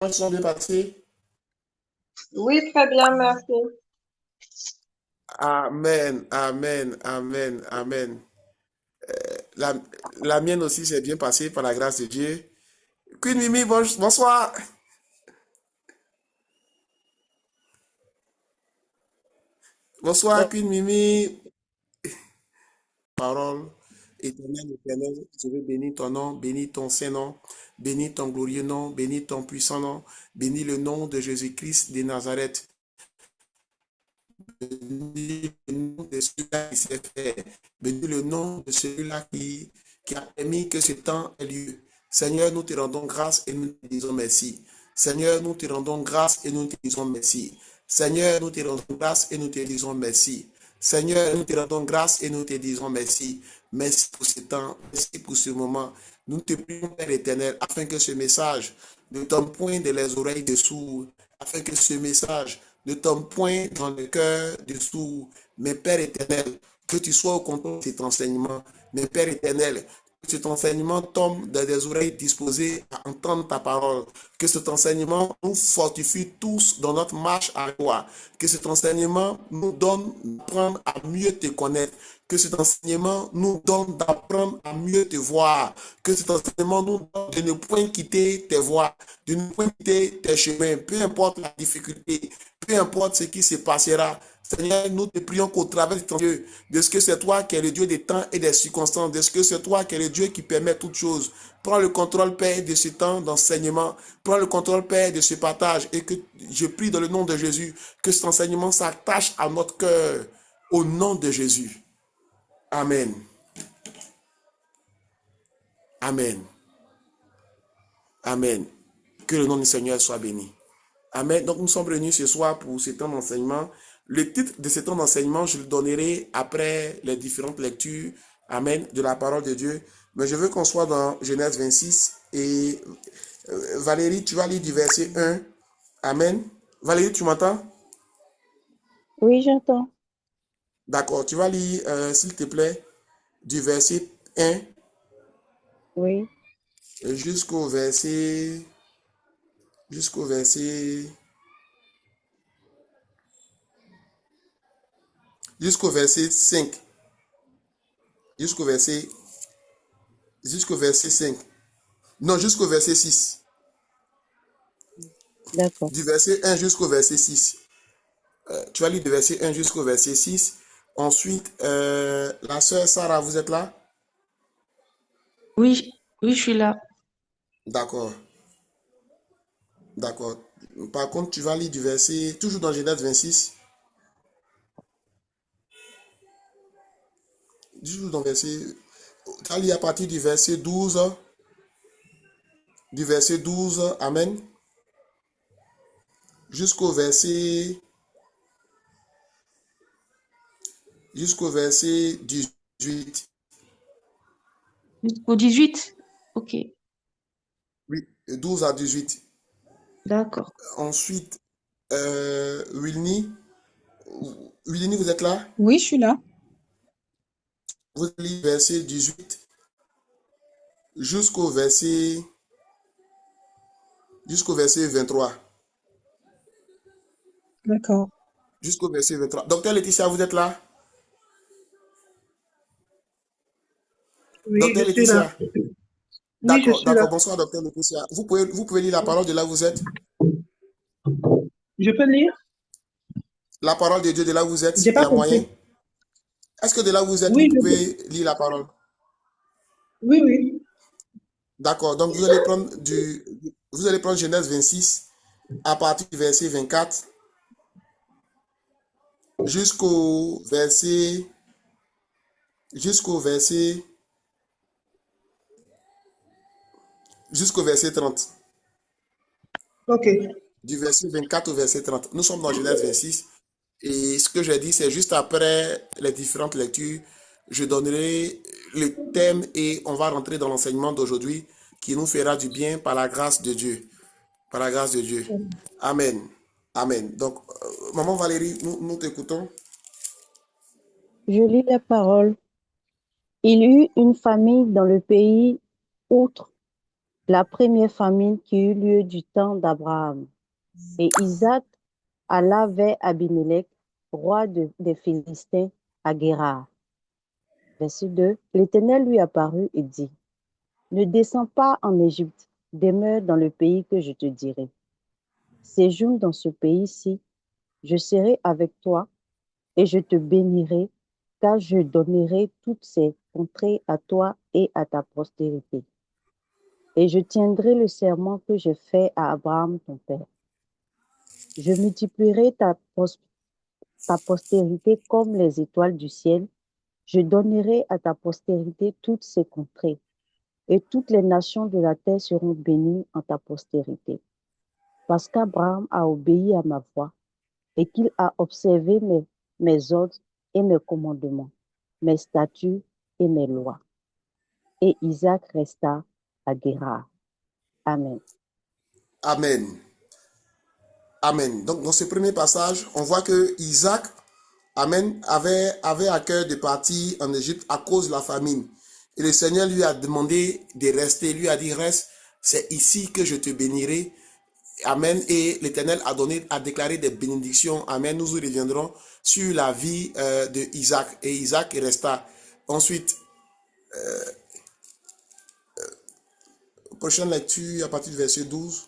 Sont bien passés. Oui, très bien, merci. Amen, amen, amen, amen. La, la mienne aussi s'est bien passée par la grâce de Dieu. Queen Mimi, bonsoir. Bonsoir, Queen Mimi. Parole éternelle, éternelle, je veux bénir ton nom, bénir ton Saint-Nom, bénir ton glorieux nom, bénir ton puissant nom, bénir le nom de Jésus-Christ de Nazareth. Bénis le nom de celui-là qui s'est fait. Bénis le nom de celui-là qui a permis que ce temps ait lieu. Seigneur, nous te rendons grâce et nous te disons merci. Seigneur, nous te rendons grâce et nous te disons merci. Seigneur, nous te rendons grâce et nous te disons merci. Seigneur, nous te rendons grâce et nous te disons merci. Merci pour ce temps, merci pour ce moment. Nous te prions, Père éternel, afin que ce message ne tombe point de les oreilles des sourds, afin que ce message ne tombe point dans le cœur des sourds. Mais Père éternel, que tu sois au contrôle de cet enseignement. Mais Père éternel, que cet enseignement tombe dans des oreilles disposées à entendre ta parole. Que cet enseignement nous fortifie tous dans notre marche à toi. Que cet enseignement nous donne d'apprendre à mieux te connaître. Que cet enseignement nous donne d'apprendre à mieux te voir. Que cet enseignement nous donne de ne point quitter tes voies, de ne point quitter tes chemins, peu importe la difficulté, peu importe ce qui se passera. Seigneur, nous te prions qu'au travers de ton Dieu, de ce que c'est toi qui es le Dieu des temps et des circonstances, de ce que c'est toi qui es le Dieu qui permet toutes choses. Prends le contrôle, Père, de ce temps d'enseignement. Prends le contrôle, Père, de ce partage. Et que je prie dans le nom de Jésus que cet enseignement s'attache à notre cœur. Au nom de Jésus. Amen. Amen. Amen. Que le nom du Seigneur soit béni. Amen. Donc nous sommes réunis ce soir pour ce temps d'enseignement. Le titre de ce temps d'enseignement, je le donnerai après les différentes lectures. Amen. De la parole de Dieu. Mais je veux qu'on soit dans Genèse 26 et Valérie, tu vas lire du verset 1. Amen. Valérie, tu m'entends? Oui, j'entends. D'accord. Tu vas lire, s'il te plaît, du verset 1 Oui, jusqu'au verset, jusqu'au verset, jusqu'au verset 5. Jusqu'au verset, jusqu'au verset 5. Non, jusqu'au verset 6. d'accord. Du verset 1 jusqu'au verset 6. Tu vas lire du verset 1 jusqu'au verset 6. Ensuite, la sœur Sarah, vous êtes là? Oui, oui, je suis là. D'accord, d'accord. Par contre, tu vas lire du verset, toujours dans Genèse 26, toujours dans le verset, tu vas lire à partir du verset 12, Amen, jusqu'au verset, jusqu'au verset 18. Jusqu'au 18. Ok, Oui, 12 à 18. d'accord. Ensuite, Wilny, Wilny, vous êtes là? Oui, je suis là. Vous lisez verset 18 jusqu'au verset, jusqu'au verset 23. D'accord. Jusqu'au verset 23. Docteur Laetitia, vous êtes là? Oui, Docteur je suis là. Laetitia. Oui, je D'accord, suis là. d'accord. Bonsoir, docteur Laetitia. Vous pouvez lire la parole de là où vous êtes? Je peux lire? La parole de Dieu de là où vous êtes, J'ai il y pas a moyen? compris. Est-ce que de là où vous êtes, vous Oui, pouvez lire la parole? oui, oui. D'accord. Donc, vous allez prendre Genèse 26 à partir du verset 24 jusqu'au verset, jusqu'au verset, jusqu'au verset 30. Ok. Du verset 24 au verset 30. Nous sommes dans Genèse 26. Et ce que j'ai dit, c'est juste après les différentes lectures, je donnerai le thème et on va rentrer dans l'enseignement d'aujourd'hui qui nous fera du bien par la grâce de Dieu. Par la grâce de Dieu. Amen. Amen. Donc, maman Valérie, nous t'écoutons. Je lis la parole. Il y eut une famille dans le pays outre la première famine qui eut lieu du temps d'Abraham. Et Isaac alla vers Abimelech, roi des Philistins, à Guérar. Verset 2. L'Éternel lui apparut et dit, ne descends pas en Égypte, demeure dans le pays que je te dirai. Séjourne dans ce pays-ci, je serai avec toi et je te bénirai, car je donnerai toutes ces contrées à toi et à ta postérité. Et je tiendrai le serment que j'ai fait à Abraham ton père. Je multiplierai ta postérité comme les étoiles du ciel. Je donnerai à ta postérité toutes ces contrées, et toutes les nations de la terre seront bénies en ta postérité. Parce qu'Abraham a obéi à ma voix, et qu'il a observé mes ordres et mes commandements, mes statuts et mes lois. Et Isaac resta à Guérar. Amen. Amen. Amen. Donc, dans ce premier passage, on voit que Isaac, Amen, avait à cœur de partir en Égypte à cause de la famine. Et le Seigneur lui a demandé de rester. Lui a dit, reste, c'est ici que je te bénirai. Amen. Et l'Éternel a déclaré des bénédictions. Amen. Nous y reviendrons sur la vie de Isaac. Et Isaac resta. Ensuite, prochaine lecture à partir du verset 12.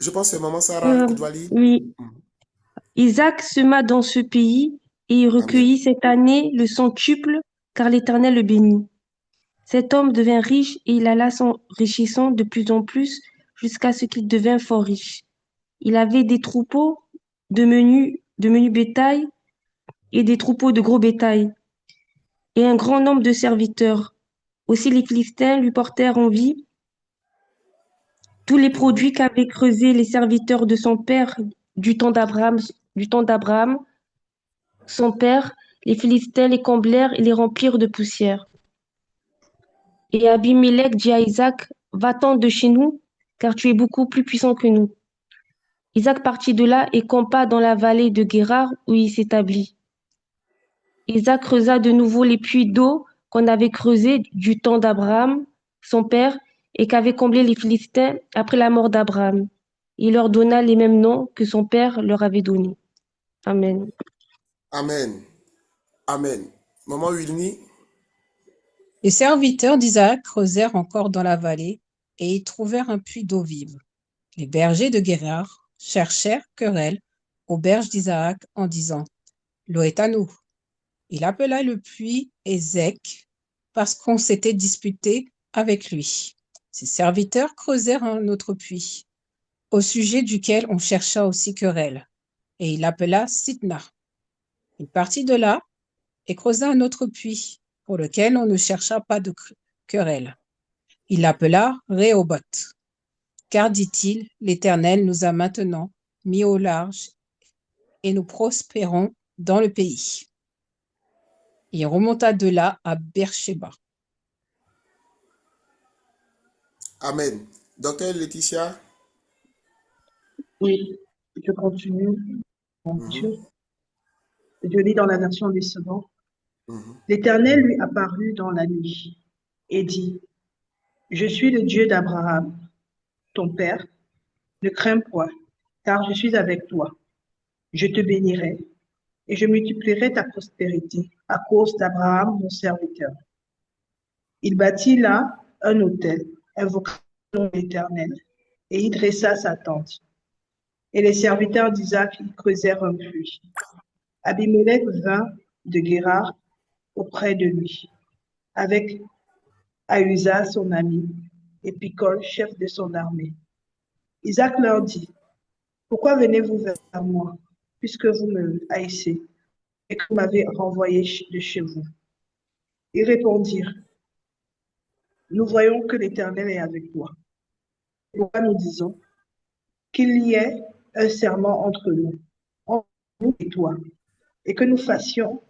Je pense que c'est Maman Sarah qui doit lire. Oui. Isaac sema dans ce pays et il recueillit cette année le centuple, car l'Éternel le bénit. Cet homme devint riche et il alla s'enrichissant de plus en plus jusqu'à ce qu'il devint fort riche. Il avait des troupeaux de menu bétail et des troupeaux de gros bétail et un grand nombre de serviteurs. Aussi les Philistins lui portèrent envie. Tous les produits qu'avaient creusés les serviteurs de son père du temps d'Abraham, son père, les Philistins les comblèrent et les remplirent de poussière. Et Abimelech dit à Isaac, va-t'en de chez nous, car tu es beaucoup plus puissant que nous. Isaac partit de là et campa dans la vallée de Guérar où il s'établit. Isaac creusa de nouveau les puits d'eau qu'on avait creusés du temps d'Abraham, son père, et qu'avaient comblés les Philistins après la mort d'Abraham. Il leur donna les mêmes noms que son père leur avait donnés. Amen. Amen. Amen. Maman Wilny. Les serviteurs d'Isaac creusèrent encore dans la vallée et y trouvèrent un puits d'eau vive. Les bergers de Guérar cherchèrent querelle aux berges d'Isaac en disant « L'eau est à nous ». Il appela le puits Ézek parce qu'on s'était disputé avec lui. Ses serviteurs creusèrent un autre puits, au sujet duquel on chercha aussi querelle, et il l'appela Sitna. Il partit de là et creusa un autre puits, pour lequel on ne chercha pas de querelle. Il l'appela Rehoboth, car, dit-il, l'Éternel nous a maintenant mis au large et nous prospérons dans le pays. Il remonta de là à Beersheba. Amen. Docteur Laetitia. Oui, je continue. Mon Dieu. Je lis dans la version des secondes. L'Éternel lui apparut dans la nuit et dit, je suis le Dieu d'Abraham, ton père. Ne crains point, car je suis avec toi. Je te bénirai et je multiplierai ta prospérité à cause d'Abraham, mon serviteur. Il bâtit là un autel, invoquant le nom de l'Éternel, et y dressa sa tente. Et les serviteurs d'Isaac y creusèrent un puits. Abimelech vint de Guérar auprès de lui, avec Ahusa, son ami, et Picol, chef de son armée. Isaac leur dit, pourquoi venez-vous vers moi, puisque vous me haïssez et que vous m'avez renvoyé de chez vous? Ils répondirent, nous voyons que l'Éternel est avec toi. Pourquoi nous disons qu'il y ait un serment entre nous et toi, et que nous fassions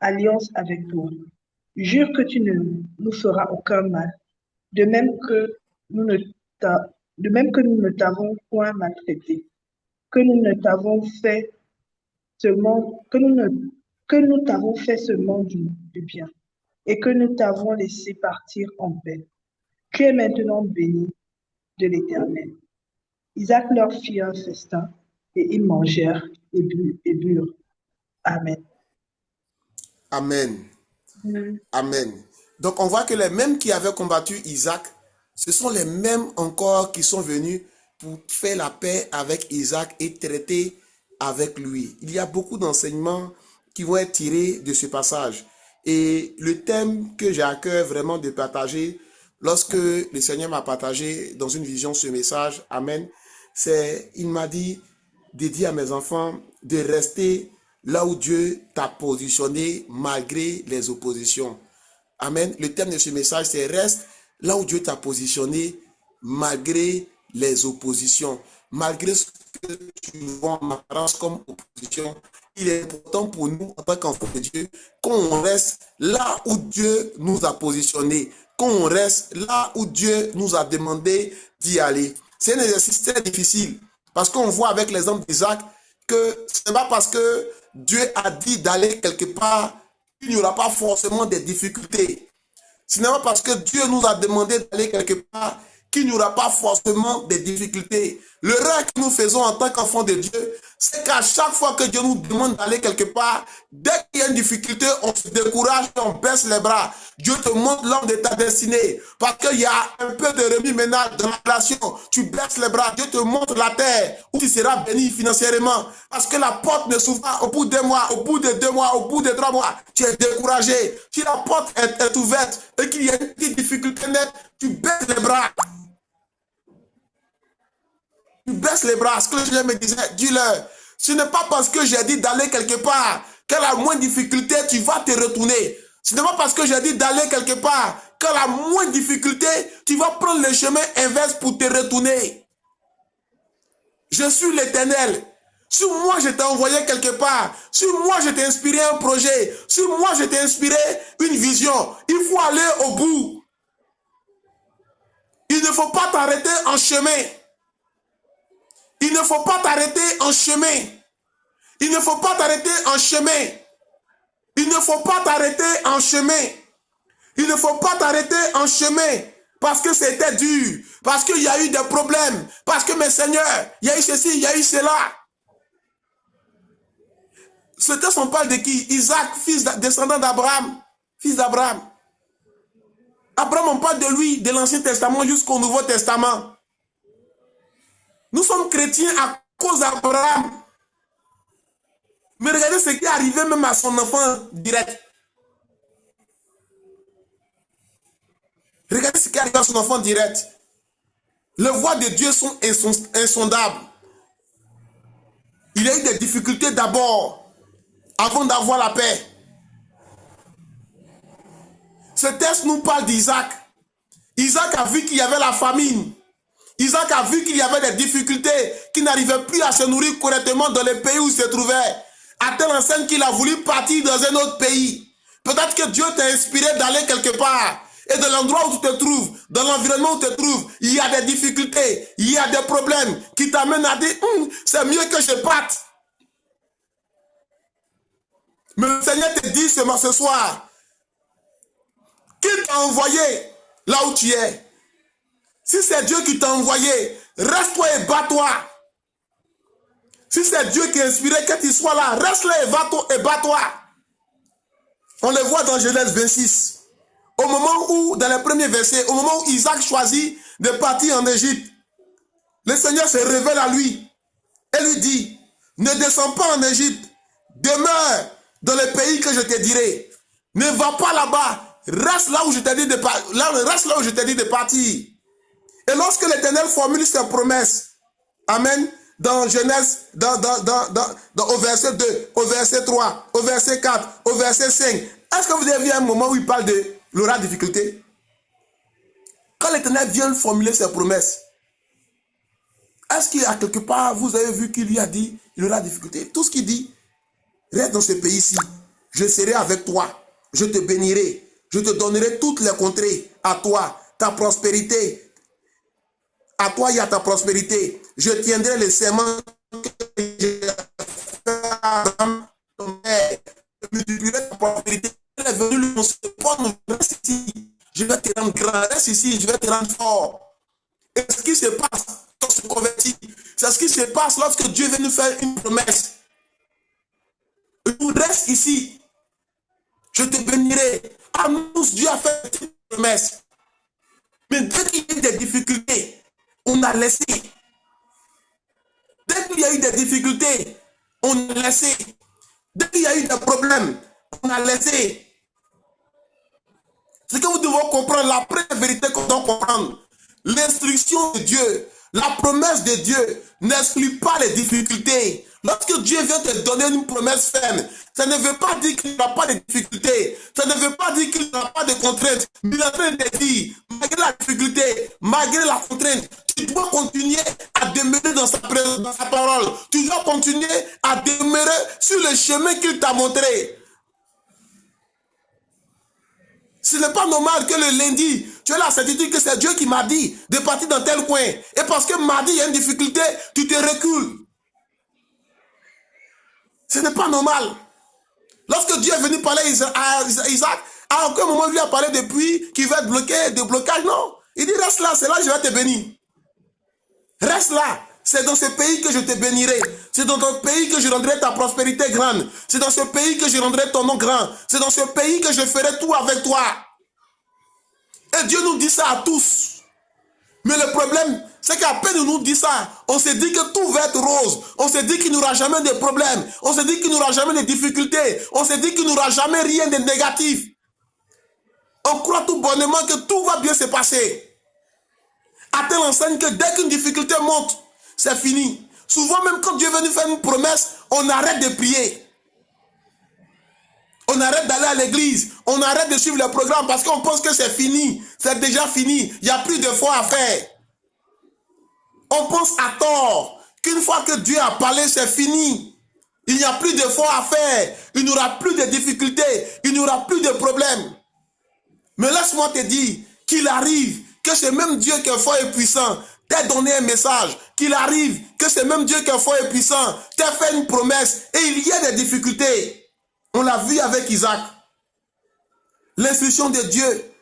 alliance avec toi. Jure que tu ne nous feras aucun mal, de même que nous ne t'avons point maltraité, que nous t'avons fait seulement du bien. et que nous t'avons laissé partir en paix. Tu es maintenant béni de l'Éternel. Isaac leur fit un festin, et ils mangèrent et burent. Amen. Amen. Amen. Amen. Donc on voit que les mêmes qui avaient combattu Isaac, ce sont les mêmes encore qui sont venus pour faire la paix avec Isaac et traiter avec lui. Il y a beaucoup d'enseignements qui vont être tirés de ce passage. Et le thème que j'ai à cœur vraiment de partager, lorsque le Seigneur m'a partagé dans une vision ce message, Amen, c'est, il m'a dit de dire à mes enfants de rester là où Dieu t'a positionné malgré les oppositions. Amen. Le thème de ce message, c'est reste là où Dieu t'a positionné malgré les oppositions. Malgré ce que tu vois en apparence comme opposition, il est important pour nous, en tant qu'enfants de Dieu, qu'on reste là où Dieu nous a positionnés, qu'on reste là où Dieu nous a demandé d'y aller. C'est un exercice très difficile, parce qu'on voit avec l'exemple d'Isaac que ce n'est pas parce que Dieu a dit d'aller quelque part qu'il n'y aura pas forcément des difficultés. Ce n'est pas parce que Dieu nous a demandé d'aller quelque part qu'il n'y aura pas forcément des difficultés. L'erreur que nous faisons en tant qu'enfants de Dieu, c'est qu'à chaque fois que Dieu nous demande d'aller quelque part, dès qu'il y a une difficulté, on se décourage et on baisse les bras. Dieu te montre l'homme de ta destinée. Parce qu'il y a un peu de remis-ménage dans la relation. Tu baisses les bras. Dieu te montre la terre où tu seras béni financièrement. Parce que la porte ne s'ouvre pas au bout d'un mois, au bout de 2 mois, au bout de 3 mois. Tu es découragé. Si la porte est ouverte et qu'il y a une petite difficulté nette, tu baisses les bras. Tu baisses les bras. Ce que je me disais, dis-leur, ce n'est pas parce que j'ai dit d'aller quelque part qu'à la moindre difficulté, tu vas te retourner. Ce n'est pas parce que j'ai dit d'aller quelque part qu'à la moindre difficulté, tu vas prendre le chemin inverse pour te retourner. Je suis l'Éternel. Si moi je t'ai envoyé quelque part, si moi je t'ai inspiré un projet, si moi je t'ai inspiré une vision, il faut aller au bout. Il ne faut pas t'arrêter en chemin. Il ne faut pas t'arrêter en chemin. Il ne faut pas t'arrêter en chemin. Il ne faut pas t'arrêter en chemin. Il ne faut pas t'arrêter en chemin. Parce que c'était dur. Parce qu'il y a eu des problèmes. Parce que, mes seigneurs, il y a eu ceci, il y a eu cela. Ce texte, on parle de qui? Isaac, descendant d'Abraham. Fils d'Abraham. Abraham, on parle de lui, de l'Ancien Testament jusqu'au Nouveau Testament. Nous sommes chrétiens à cause d'Abraham. Mais regardez ce qui est arrivé même à son enfant direct. Regardez ce qui est arrivé à son enfant direct. Les voies de Dieu sont insondables. Il y a eu des difficultés d'abord, avant d'avoir la paix. Ce texte nous parle d'Isaac. Isaac a vu qu'il y avait la famine. Isaac a vu qu'il y avait des difficultés, qu'il n'arrivait plus à se nourrir correctement dans le pays où il se trouvait. À telle enseigne qu'il a voulu partir dans un autre pays. Peut-être que Dieu t'a inspiré d'aller quelque part. Et de l'endroit où tu te trouves, dans l'environnement où tu te trouves, il y a des difficultés, il y a des problèmes qui t'amènent à dire, c'est mieux que je parte. Mais le Seigneur te dit ce soir, qui t'a envoyé là où tu es? Si c'est Dieu qui t'a envoyé, reste-toi et bats-toi. Si c'est Dieu qui a inspiré que tu sois là, reste là et bats-toi. On le voit dans Genèse 26. Au moment où, dans les premiers versets, au moment où Isaac choisit de partir en Égypte, le Seigneur se révèle à lui et lui dit, ne descends pas en Égypte, demeure dans le pays que je te dirai. Ne va pas là-bas, reste là où je t'ai dit de partir. Et lorsque l'Éternel formule ses promesses, amen, dans Genèse, au verset 2, au verset 3, au verset 4, au verset 5, est-ce que vous avez vu un moment où il parle de l'aura difficulté? Quand l'Éternel vient formuler ses promesses, est-ce qu'il y a quelque part, vous avez vu qu'il lui a dit, il aura difficulté? Tout ce qu'il dit, reste dans ce pays-ci, je serai avec toi, je te bénirai, je te donnerai toutes les contrées, à toi, ta prospérité. À toi et à ta prospérité, je tiendrai les serments que j'ai fait à ton père. Je multiplierai ta prospérité. Elle est venue lui annoncer bonne reste ici, je vais te rendre fort. Et ce qui se passe quand on se convertit, c'est ce qui se passe lorsque Dieu vient nous faire une promesse. Reste ici, je te bénirai. À nous, Dieu a fait une promesse. Mais dès qu'il y a eu des difficultés, on a laissé. Dès qu'il y a eu des difficultés, on a laissé. Dès qu'il y a eu des problèmes, on a laissé. Ce que vous devez comprendre, la première vérité qu'on doit comprendre, l'instruction de Dieu, la promesse de Dieu n'exclut pas les difficultés. Lorsque Dieu vient te donner une promesse ferme, ça ne veut pas dire qu'il n'y aura pas de difficultés. Ça ne veut pas dire qu'il n'y aura pas de contraintes. Mais il est en train de te dire, malgré la difficulté, malgré la contrainte, tu dois continuer à demeurer dans sa parole. Tu dois continuer à demeurer sur le chemin qu'il t'a montré. Ce n'est pas normal que le lundi, tu as la certitude que c'est Dieu qui m'a dit de partir dans tel coin. Et parce que mardi, il y a une difficulté, tu te recules. Ce n'est pas normal. Lorsque Dieu est venu parler à Isaac, à aucun moment il lui a parlé de puits qui va être bloqué, de blocage. Non. Il dit reste là, c'est là que je vais te bénir. Reste là. C'est dans ce pays que je te bénirai. C'est dans ton pays que je rendrai ta prospérité grande. C'est dans ce pays que je rendrai ton nom grand. C'est dans ce pays que je ferai tout avec toi. Et Dieu nous dit ça à tous. Mais le problème, c'est qu'à peine nous dit ça, on se dit que tout va être rose. On se dit qu'il n'y aura jamais de problème. On se dit qu'il n'y aura jamais de difficultés. On se dit qu'il n'y aura jamais rien de négatif. On croit tout bonnement que tout va bien se passer. À telle enseigne que dès qu'une difficulté monte, c'est fini. Souvent, même quand Dieu veut nous faire une promesse, on arrête de prier. On arrête d'aller à l'église. On arrête de suivre le programme parce qu'on pense que c'est fini. C'est déjà fini. Il n'y a plus de foi à faire. On pense à tort qu'une fois que Dieu a parlé, c'est fini. Il n'y a plus de foi à faire. Il n'y aura plus de difficultés. Il n'y aura plus de problèmes. Mais laisse-moi te dire qu'il arrive que c'est même Dieu qui est fort et puissant t'a donné un message, qu'il arrive que c'est même Dieu qui est fort et puissant t'a fait une promesse et il y a des difficultés. On l'a vu avec Isaac. L'instruction de Dieu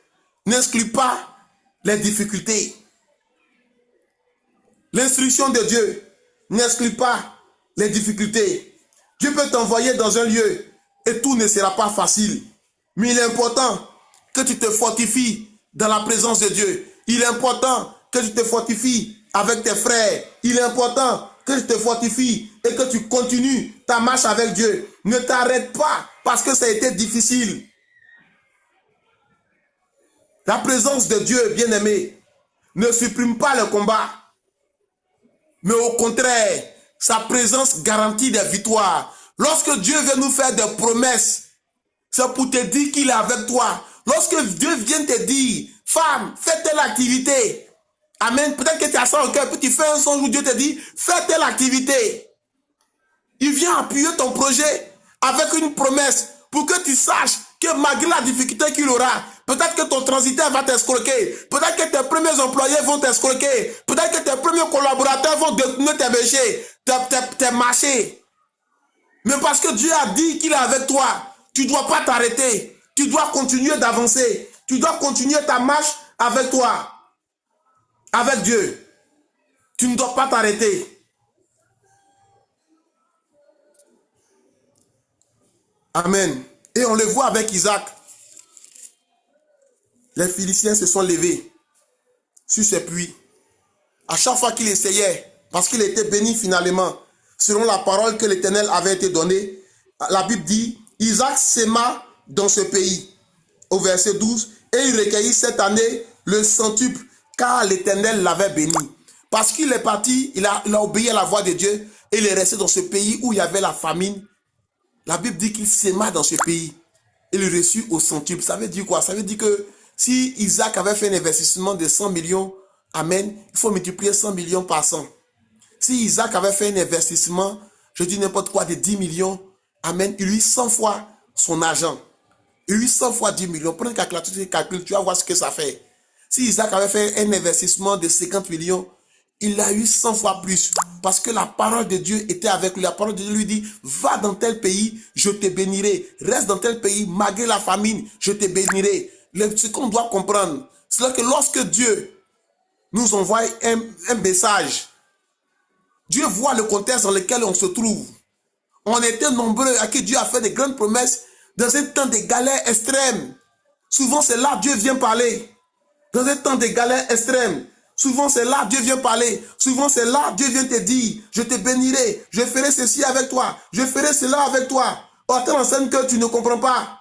n'exclut pas les difficultés. L'instruction de Dieu n'exclut pas les difficultés. Dieu peut t'envoyer dans un lieu et tout ne sera pas facile. Mais il est important que tu te fortifies dans la présence de Dieu. Il est important que tu te fortifies avec tes frères. Il est important que tu te fortifies et que tu continues ta marche avec Dieu. Ne t'arrête pas parce que ça a été difficile. La présence de Dieu, bien-aimé, ne supprime pas le combat. Mais au contraire, sa présence garantit des victoires. Lorsque Dieu veut nous faire des promesses, c'est pour te dire qu'il est avec toi. Lorsque Dieu vient te dire, femme, fais telle activité. Amen. Peut-être que tu as ça au cœur, puis tu fais un songe où Dieu te dit, fais telle activité. Il vient appuyer ton projet avec une promesse pour que tu saches que malgré la difficulté qu'il aura, peut-être que ton transitaire va t'escroquer, peut-être que tes premiers employés vont t'escroquer, peut-être que tes premiers collaborateurs vont détourner tes péchés, tes marchés. Mais parce que Dieu a dit qu'il est avec toi, tu ne dois pas t'arrêter. Tu dois continuer d'avancer. Tu dois continuer ta marche avec toi. Avec Dieu. Tu ne dois pas t'arrêter. Amen. Et on le voit avec Isaac. Les Philistins se sont levés sur ce puits. À chaque fois qu'il essayait, parce qu'il était béni finalement, selon la parole que l'Éternel avait été donnée, la Bible dit, Isaac sema dans ce pays, au verset 12, et il recueillit cette année le centuple, car l'Éternel l'avait béni. Parce qu'il est parti, il a obéi à la voix de Dieu, et il est resté dans ce pays où il y avait la famine. La Bible dit qu'il sema dans ce pays, et il reçut au centuple. Ça veut dire quoi? Ça veut dire que si Isaac avait fait un investissement de 100 millions, amen, il faut multiplier 100 millions par 100. Si Isaac avait fait un investissement, je dis n'importe quoi, de 10 millions, amen, il lui 100 fois son argent. Il lui 100 fois 10 millions. Prends un calculateur, tu calcules, tu vas voir ce que ça fait. Si Isaac avait fait un investissement de 50 millions, il a eu 100 fois plus. Parce que la parole de Dieu était avec lui. La parole de Dieu lui dit, va dans tel pays, je te bénirai. Reste dans tel pays, malgré la famine, je te bénirai. Ce qu'on doit comprendre, C'est là que lorsque Dieu nous envoie un message, Dieu voit le contexte dans lequel on se trouve. On était nombreux à qui Dieu a fait de grandes promesses dans un temps de galère extrême. Souvent, c'est là que Dieu vient parler. Dans un temps de galère extrême. Souvent, c'est là que Dieu vient parler. Souvent, c'est là que Dieu vient te dire, je te bénirai, je ferai ceci avec toi, je ferai cela avec toi. À telle enseigne que tu ne comprends pas.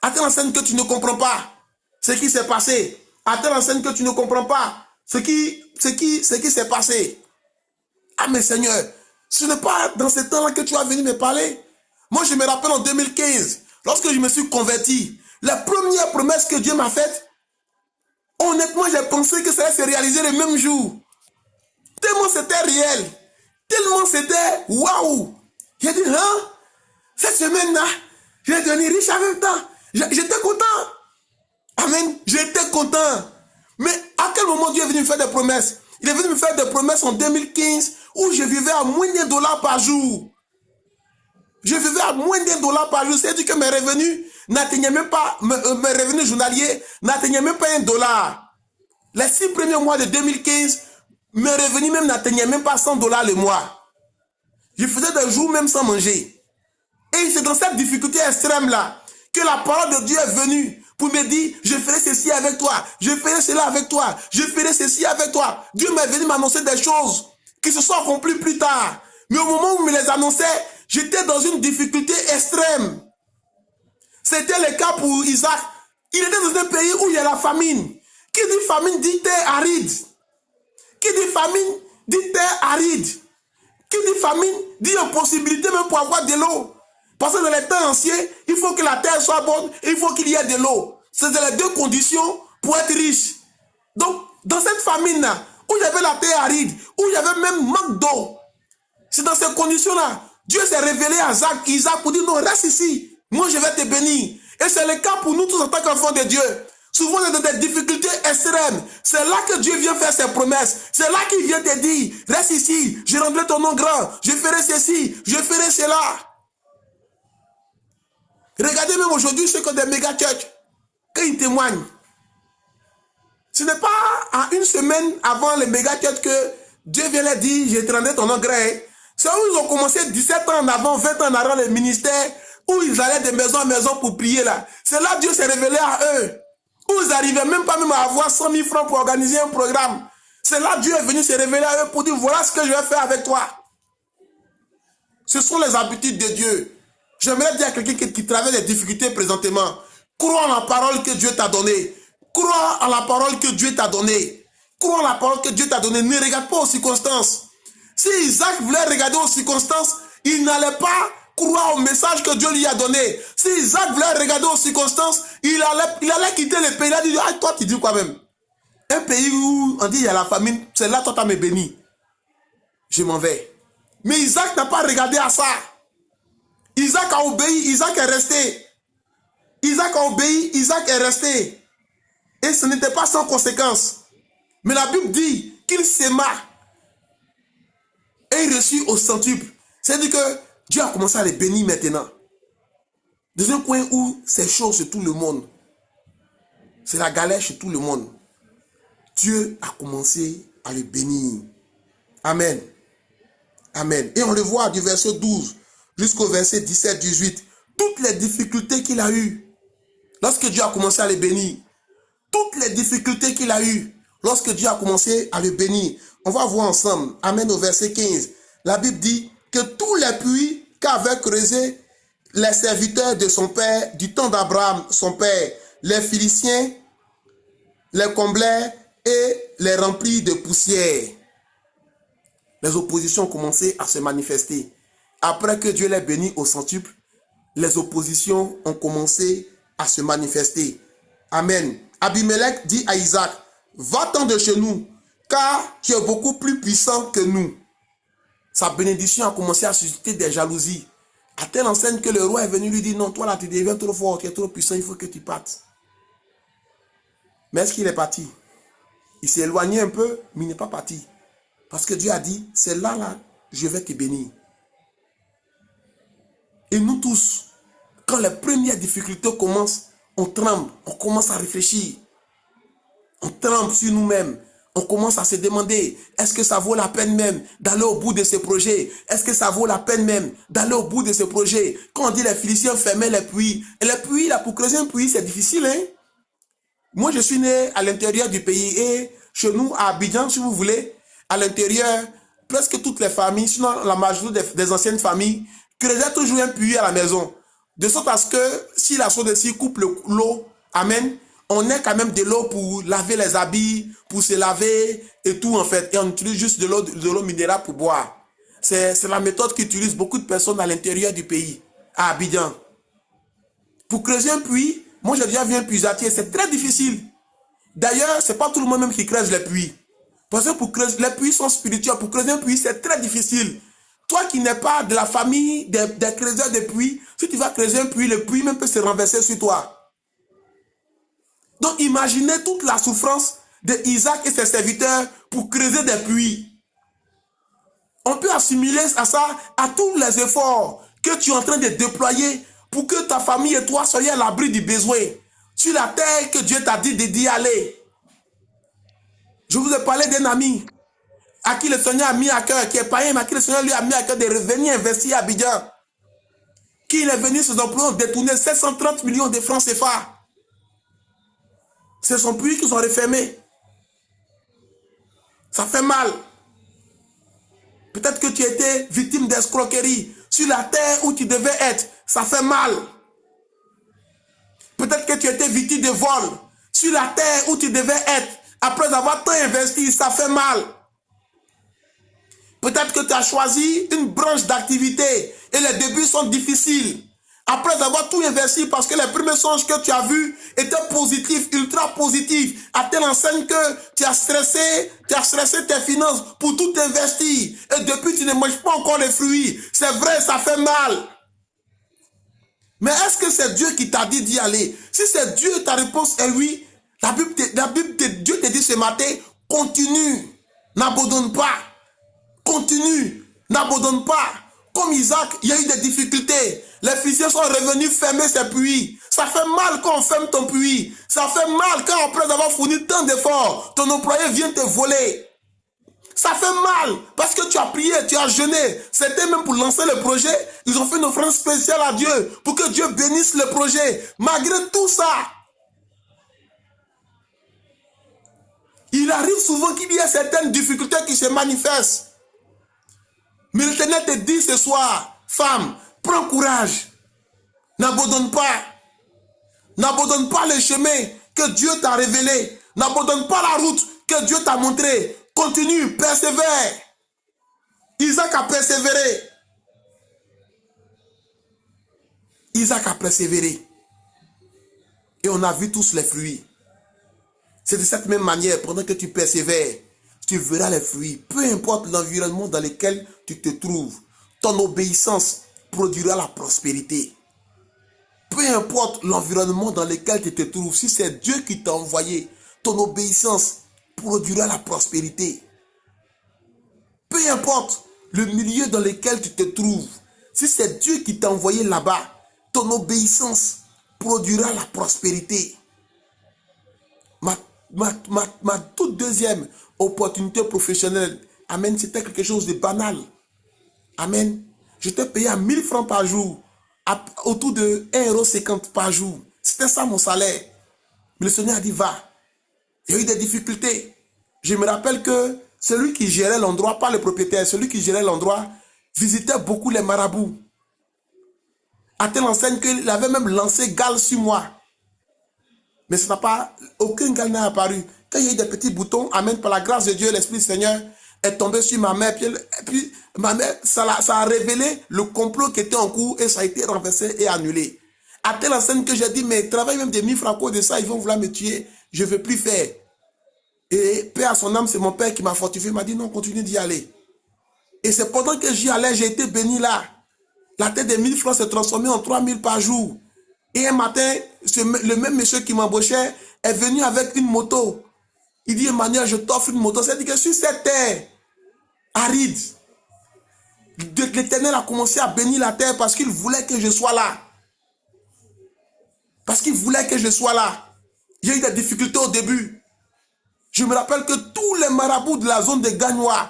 À telle enseigne que tu ne comprends pas ce qui s'est passé. À telle enseigne que tu ne comprends pas ce qui s'est passé. Ah mais Seigneur, ce n'est pas dans ce temps-là que tu as venu me parler. Moi, je me rappelle en 2015, lorsque je me suis converti, la première promesse que Dieu m'a faite, honnêtement, j'ai pensé que ça allait se réaliser le même jour. Tellement c'était réel. Tellement c'était waouh. J'ai dit, hein, cette semaine-là, je vais devenir riche en même temps. J'étais content. Amen. J'étais content. Mais à quel moment Dieu est venu me faire des promesses? Il est venu me faire des promesses en 2015 où je vivais à moins d'$1 par jour. Je vivais à moins d'$1 par jour. C'est-à-dire que mes revenus n'atteignaient même pas, mes revenus journaliers n'atteignaient même pas $1. Les 6 premiers mois de 2015, mes revenus même n'atteignaient même pas $100 le mois. Je faisais des jours même sans manger. Et c'est dans cette difficulté extrême-là que la parole de Dieu est venue pour me dire, je ferai ceci avec toi, je ferai cela avec toi, je ferai ceci avec toi. Dieu m'est venu m'annoncer des choses qui se sont accomplies plus tard. Mais au moment où il me les annonçait, j'étais dans une difficulté extrême. C'était le cas pour Isaac. Il était dans un pays où il y a la famine. Qui dit famine dit terre aride. Qui dit famine dit terre aride. Qui dit famine dit impossibilité même pour avoir de l'eau. Parce que dans les temps anciens, il faut que la terre soit bonne et il faut qu'il y ait de l'eau. C'est les deux conditions pour être riche. Donc, dans cette famine-là, où il y avait la terre aride, où il y avait même manque d'eau, c'est dans ces conditions-là, Dieu s'est révélé à Isaac pour dire, non, reste ici, moi je vais te bénir. Et c'est le cas pour nous tous en tant qu'enfants de Dieu. Souvent, on est dans des difficultés extrêmes. C'est là que Dieu vient faire ses promesses. C'est là qu'il vient te dire, reste ici, je rendrai ton nom grand, je ferai ceci, je ferai cela. Regardez même aujourd'hui ceux qui ont des méga church, quand ils témoignent. Ce n'est pas à une semaine avant les méga church que Dieu vient leur dire, je te rendrai ton nom grand. C'est où ils ont commencé 17 ans en avant, 20 ans en avant le ministère, où ils allaient de maison en maison pour prier là. C'est là que Dieu s'est révélé à eux. Où ils n'arrivaient même pas même à avoir 100 000 francs pour organiser un programme. C'est là que Dieu est venu se révéler à eux pour dire, voilà ce que je vais faire avec toi. Ce sont les habitudes de Dieu. J'aimerais dire à quelqu'un qui traverse des difficultés présentement, crois en la parole que Dieu t'a donnée. Crois en la parole que Dieu t'a donnée. Crois en la parole que Dieu t'a donnée. Ne regarde pas aux circonstances. Si Isaac voulait regarder aux circonstances, il n'allait pas croire au message que Dieu lui a donné. Si Isaac voulait regarder aux circonstances, il allait quitter le pays. Il a dit, ah, toi tu dis quoi même? Un pays où on dit il y a la famine, c'est là toi tu as me béni. Je m'en vais. Mais Isaac n'a pas regardé à ça. Isaac a obéi, Isaac est resté. Isaac a obéi, Isaac est resté. Et ce n'était pas sans conséquence. Mais la Bible dit qu'il s'aima et il reçut au centuple. C'est-à-dire que Dieu a commencé à les bénir maintenant. Dans un coin où c'est chaud sur tout le monde. C'est la galère chez tout le monde. Dieu a commencé à les bénir. Amen. Amen. Et on le voit du verset 12 jusqu'au verset 17-18. Toutes les difficultés qu'il a eues lorsque Dieu a commencé à les bénir. Toutes les difficultés qu'il a eues lorsque Dieu a commencé à le bénir. On va voir ensemble. Amen au verset 15. La Bible dit que tous les puits qu'avaient creusés les serviteurs de son père, du temps d'Abraham, son père, les Philistins, les comblaient et les remplis de poussière. Les oppositions ont commencé à se manifester. Après que Dieu les bénit au centuple, les oppositions ont commencé à se manifester. Amen. Abimelech dit à Isaac, va-t'en de chez nous, car tu es beaucoup plus puissant que nous. Sa bénédiction a commencé à susciter des jalousies. À telle enseigne que le roi est venu lui dire, non, toi là tu deviens trop fort, tu es trop puissant, il faut que tu partes. Mais est-ce qu'il est parti? Il s'est éloigné un peu, mais il n'est pas parti. Parce que Dieu a dit, c'est là, je vais te bénir. Et nous tous, quand les premières difficultés commencent, on tremble, on commence à réfléchir. On tremble sur nous-mêmes. On commence à se demander, est-ce que ça vaut la peine même d'aller au bout de ce projet? Est-ce que ça vaut la peine même d'aller au bout de ce projet? Quand on dit les Philistins fermaient les puits, et les puits, là, pour creuser un puits, c'est difficile, hein? Moi, je suis né à l'intérieur du pays et chez nous, à Abidjan, si vous voulez, à l'intérieur, presque toutes les familles, sinon la majorité des anciennes familles, creusaient toujours un puits à la maison. De sorte à ce que si la sonde ici coupe l'eau, amen, on ait quand même de l'eau pour laver les habits, pour se laver et tout en fait. Et on utilise juste de l'eau minérale pour boire. C'est la méthode qu'utilisent beaucoup de personnes à l'intérieur du pays, à Abidjan. Pour creuser un puits, moi j'ai déjà vu un puisatier, c'est très difficile. D'ailleurs, c'est pas tout le monde même qui creuse les puits. Parce que pour creuser, les puits sont spirituels. Pour creuser un puits, c'est très difficile. Toi qui n'es pas de la famille des creuseurs de puits, si tu vas creuser un puits, le puits même peut se renverser sur toi. Donc imaginez toute la souffrance d'Isaac et ses serviteurs pour creuser des puits. On peut assimiler à ça, à tous les efforts que tu es en train de déployer pour que ta famille et toi soyez à l'abri du besoin. Sur la terre que Dieu t'a dit d'y aller. Je vous ai parlé d'un ami à qui le Seigneur a mis à cœur, qui est païen, mais à qui le Seigneur lui a mis à cœur de revenir investir à Abidjan. Qui est venu, ses employés ont détourné 730 millions de francs CFA. C'est son puits qu'ils ont refermé. Ça fait mal. Peut-être que tu étais victime d'escroquerie sur la terre où tu devais être. Ça fait mal. Peut-être que tu étais victime de vol sur la terre où tu devais être. Après avoir tant investi, ça fait mal. Peut-être que tu as choisi une branche d'activité et les débuts sont difficiles. Après avoir tout investi parce que les premiers songes que tu as vus étaient positifs, ultra positifs, à telle enseigne que tu as stressé tes finances pour tout investir. Et depuis, tu ne manges pas encore les fruits. C'est vrai, ça fait mal. Mais est-ce que c'est Dieu qui t'a dit d'y aller? Si c'est Dieu, ta réponse est oui. La Bible, Dieu te dit ce matin, continue, n'abandonne pas. Continue, n'abandonne pas. Comme Isaac, il y a eu des difficultés. Les Philistins sont revenus fermer ses puits. Ça fait mal quand on ferme ton puits. Ça fait mal quand après avoir fourni tant d'efforts, ton employé vient te voler. Ça fait mal parce que tu as prié, tu as jeûné. C'était même pour lancer le projet. Ils ont fait une offrande spéciale à Dieu pour que Dieu bénisse le projet. Malgré tout ça, il arrive souvent qu'il y ait certaines difficultés qui se manifestent. Mais l'Éternel te dit ce soir, femme, prends courage. N'abandonne pas. N'abandonne pas le chemin que Dieu t'a révélé. N'abandonne pas la route que Dieu t'a montrée. Continue, persévère. Isaac a persévéré. Isaac a persévéré. Et on a vu tous les fruits. C'est de cette même manière, pendant que tu persévères, tu verras les fruits. Peu importe l'environnement dans lequel tu te trouves, ton obéissance produira la prospérité. Peu importe l'environnement dans lequel tu te trouves, si c'est Dieu qui t'a envoyé, ton obéissance produira la prospérité. Peu importe le milieu dans lequel tu te trouves, si c'est Dieu qui t'a envoyé là-bas, ton obéissance produira la prospérité. Ma toute deuxième opportunité professionnelle, amen, c'était quelque chose de banal. Amen. J'étais payé à 1000 francs par jour, autour de 1,50 € par jour. C'était ça mon salaire. Mais le Seigneur a dit, va. Il y a eu des difficultés. Je me rappelle que celui qui gérait l'endroit, pas le propriétaire, celui qui gérait l'endroit, visitait beaucoup les marabouts. À telle enseigne qu'il avait même lancé gale sur moi. Mais ça n'a pas, aucun gale n'a apparu. Quand il y a eu des petits boutons, amen, par la grâce de Dieu, l'Esprit du Seigneur est tombé sur ma mère. Puis ma mère, ça a révélé le complot qui était en cours et ça a été renversé et annulé. À telle enseigne que j'ai dit, mais travaille même des 1000 francs de ça, ils vont vouloir me tuer. Je ne veux plus faire. Et Père à son âme, c'est mon père qui m'a fortifié. Il m'a dit non, continue d'y aller. Et c'est pendant que j'y allais, j'ai été béni là. La tête des 1000 francs s'est transformée en 3000 par jour. Et un matin, le même monsieur qui m'embauchait est venu avec une moto. Il dit, Emmanuel, je t'offre une moto. C'est-à-dire que sur cette terre aride, l'Éternel a commencé à bénir la terre parce qu'il voulait que je sois là. Parce Parce qu'ils voulaient que je sois là. J'ai eu des difficultés au début. Je me rappelle que tous les marabouts de la zone de Gagnois,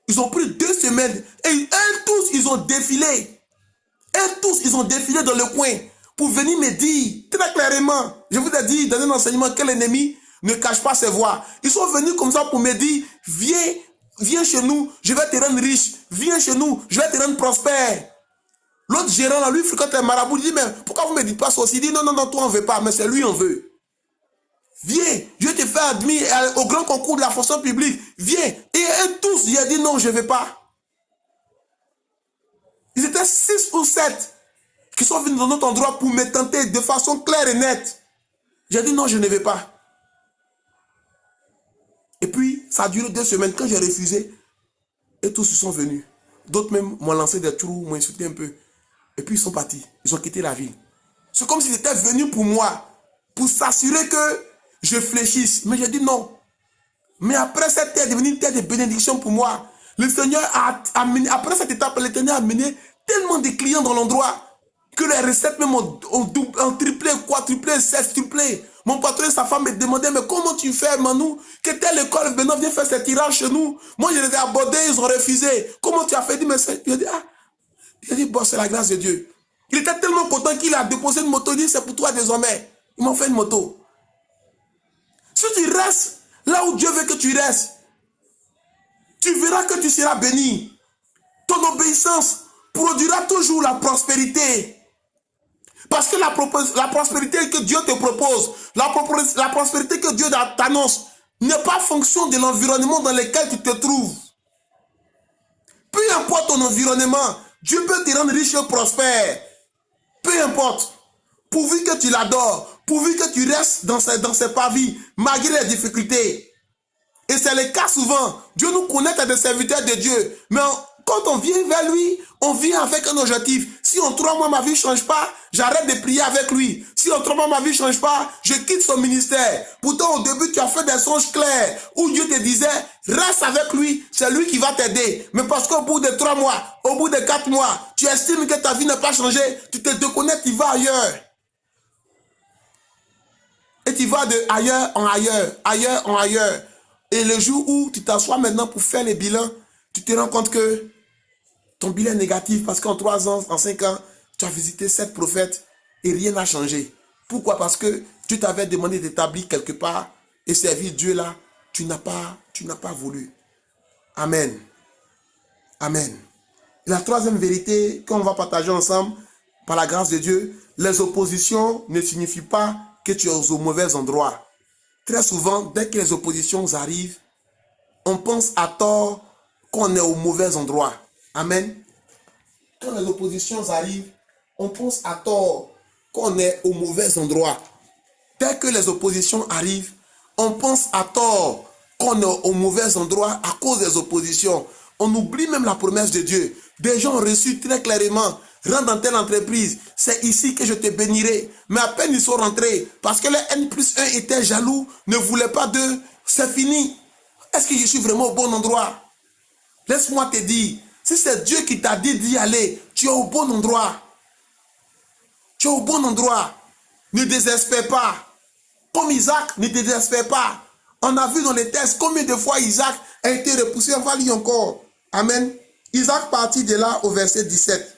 ils ont pris 2 semaines et eux tous, ils ont défilé. Eux tous, ils ont défilé dans le coin pour venir me dire très clairement, je vous ai dit dans un enseignement que l'ennemi ne cache pas ses voix. Ils sont venus comme ça pour me dire, viens chez nous, je vais te rendre riche. Viens chez nous, je vais te rendre prospère. L'autre gérant, là, lui, fréquente les marabouts, il dit, mais pourquoi vous ne me dites pas ça aussi? Il dit, non, non, non, toi, on ne veut pas, mais c'est lui, on veut. Viens, je te fais admis au grand concours de la fonction publique. Viens. Et eux tous, j'ai dit, non, je ne vais pas. Ils étaient 6 ou 7 qui sont venus dans notre endroit pour me tenter de façon claire et nette. J'ai dit, non, je ne vais pas. Et puis, ça a duré 2 semaines. Quand j'ai refusé, et tous ils sont venus. D'autres même m'ont lancé des trous, m'ont insulté un peu. Et puis ils sont partis. Ils ont quitté la ville. C'est comme s'ils étaient venus pour moi, pour s'assurer que je fléchisse. Mais j'ai dit non. Mais après cette terre est devenue une terre de bénédiction pour moi. Le Seigneur a amené, après cette étape, l'Éternel a amené tellement de clients dans l'endroit que les recettes même ont triplé, quadruplé, sextuplé. Mon patron et sa femme me demandaient, mais comment tu fais, Manou? Que telle école maintenant vient faire ses tirages chez nous? Moi, je les ai abordés, ils ont refusé. Comment tu as fait? J'ai dit, bon, c'est la grâce de Dieu. Il était tellement content qu'il a déposé une moto. Il dit, c'est pour toi désormais. Ils m'ont fait une moto. Si tu restes là où Dieu veut que tu restes, tu verras que tu seras béni. Ton obéissance produira toujours la prospérité. Parce que la prospérité que Dieu te propose, la prospérité que Dieu t'annonce, n'est pas fonction de l'environnement dans lequel tu te trouves. Peu importe ton environnement, Dieu peut te rendre riche et prospère. Peu importe. Pourvu que tu l'adores, pourvu que tu restes dans ses parvis, malgré les difficultés. Et c'est le cas souvent. Dieu nous connecte à des serviteurs de Dieu. Mais quand on vient vers lui, on vient avec un objectif. Si en 3 mois ma vie ne change pas, j'arrête de prier avec lui. Si en 3 mois ma vie ne change pas, je quitte son ministère. Pourtant au début tu as fait des songes clairs où Dieu te disait, reste avec lui, c'est lui qui va t'aider. Mais parce qu'au bout de 3 mois, au bout de 4 mois, tu estimes que ta vie n'a pas changé, tu te déconnectes, tu vas ailleurs. Et tu vas de ailleurs en ailleurs, ailleurs en ailleurs. Et le jour où tu t'assois maintenant pour faire les bilans, tu te rends compte que ton bilan est négatif parce qu'en 3 ans, en 5 ans, tu as visité 7 prophètes et rien n'a changé. Pourquoi? Parce que Dieu t'avait demandé d'établir quelque part et servir Dieu là, tu n'as pas voulu. Amen. Amen. Et la troisième vérité qu'on va partager ensemble, par la grâce de Dieu, les oppositions ne signifient pas que tu es au mauvais endroit. Très souvent, dès que les oppositions arrivent, on pense à tort qu'on est au mauvais endroit. Amen. Quand les oppositions arrivent, on pense à tort qu'on est au mauvais endroit. Dès que les oppositions arrivent, on pense à tort qu'on est au mauvais endroit à cause des oppositions. On oublie même la promesse de Dieu. Des gens ont reçu très clairement, rentre dans telle entreprise, c'est ici que je te bénirai. Mais à peine ils sont rentrés, parce que les N+1 étaient jaloux, ne voulaient pas d'eux, c'est fini. Est-ce que je suis vraiment au bon endroit? Laisse-moi te dire, si c'est Dieu qui t'a dit d'y aller, tu es au bon endroit. Tu es au bon endroit. Ne désespère pas. Comme Isaac, ne désespère pas. On a vu dans les textes combien de fois Isaac a été repoussé. On va lire encore. Amen. Isaac partit de là au verset 17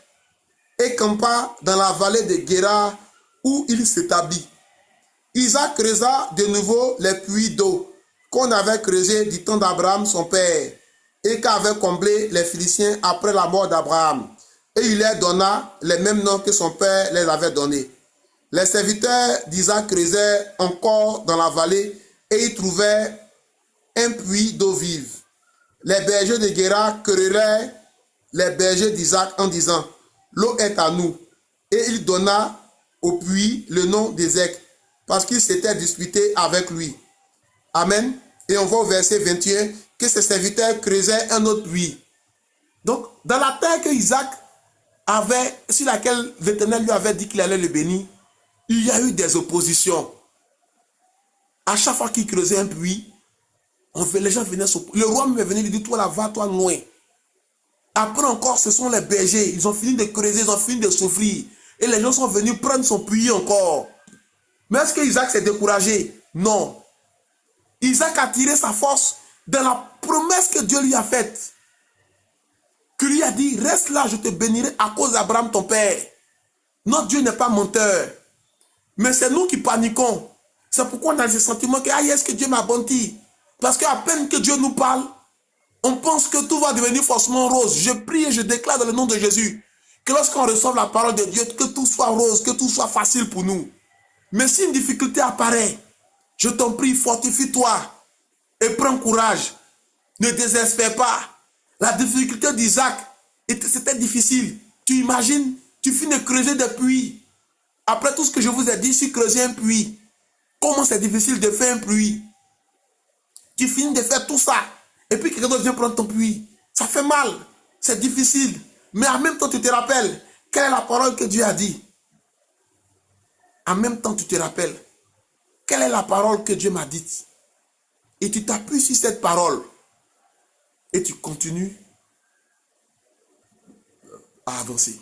et campa dans la vallée de Guérar où il s'établit. Isaac creusa de nouveau les puits d'eau qu'on avait creusés du temps d'Abraham son père et qu'avaient comblé les Philistins après la mort d'Abraham. Et il leur donna les mêmes noms que son père les avait donnés. Les serviteurs d'Isaac creusaient encore dans la vallée et y trouvaient un puits d'eau vive. Les bergers de Guérar querellaient les bergers d'Isaac en disant, l'eau est à nous. Et il donna au puits le nom d'Ézek, parce qu'il s'était disputé avec lui. Amen. Et on voit au verset 21 que ses serviteurs creusaient un autre puits. Donc, dans la terre que Isaac avait, sur laquelle l'Éternel lui avait dit qu'il allait le bénir, il y a eu des oppositions. À chaque fois qu'il creusait un puits, les gens venaient s'opposer. Le roi me venait lui dire, toi là, va, toi loin. Après encore, ce sont les bergers. Ils ont fini de creuser, ils ont fini de souffrir. Et les gens sont venus prendre son puits encore. Mais est-ce que Isaac s'est découragé? Non. Isaac a tiré sa force dans la promesse que Dieu lui a faite. Que lui a dit, reste là, je te bénirai à cause d'Abraham ton père. Notre Dieu n'est pas menteur. Mais c'est nous qui paniquons. C'est pourquoi on a ce sentiment que, ah, est-ce que Dieu m'a menti? Parce qu'à peine que Dieu nous parle, on pense que tout va devenir forcément rose. Je prie et je déclare dans le nom de Jésus que lorsqu'on reçoit la parole de Dieu, que tout soit rose, que tout soit facile pour nous. Mais si une difficulté apparaît, je t'en prie, fortifie-toi et prends courage. Ne désespère pas. La difficulté d'Isaac, c'était difficile. Tu imagines, tu finis de creuser des puits. Après tout ce que je vous ai dit, si creuser un puits, comment c'est difficile de faire un puits? Tu finis de faire tout ça. Et puis quelqu'un d'autre vient prendre ton puits. Ça fait mal. C'est difficile. Mais en même temps, tu te rappelles quelle est la parole que Dieu a dit. En même temps, tu te rappelles quelle est la parole que Dieu m'a dite. Et tu t'appuies sur cette parole. Et tu continues à avancer.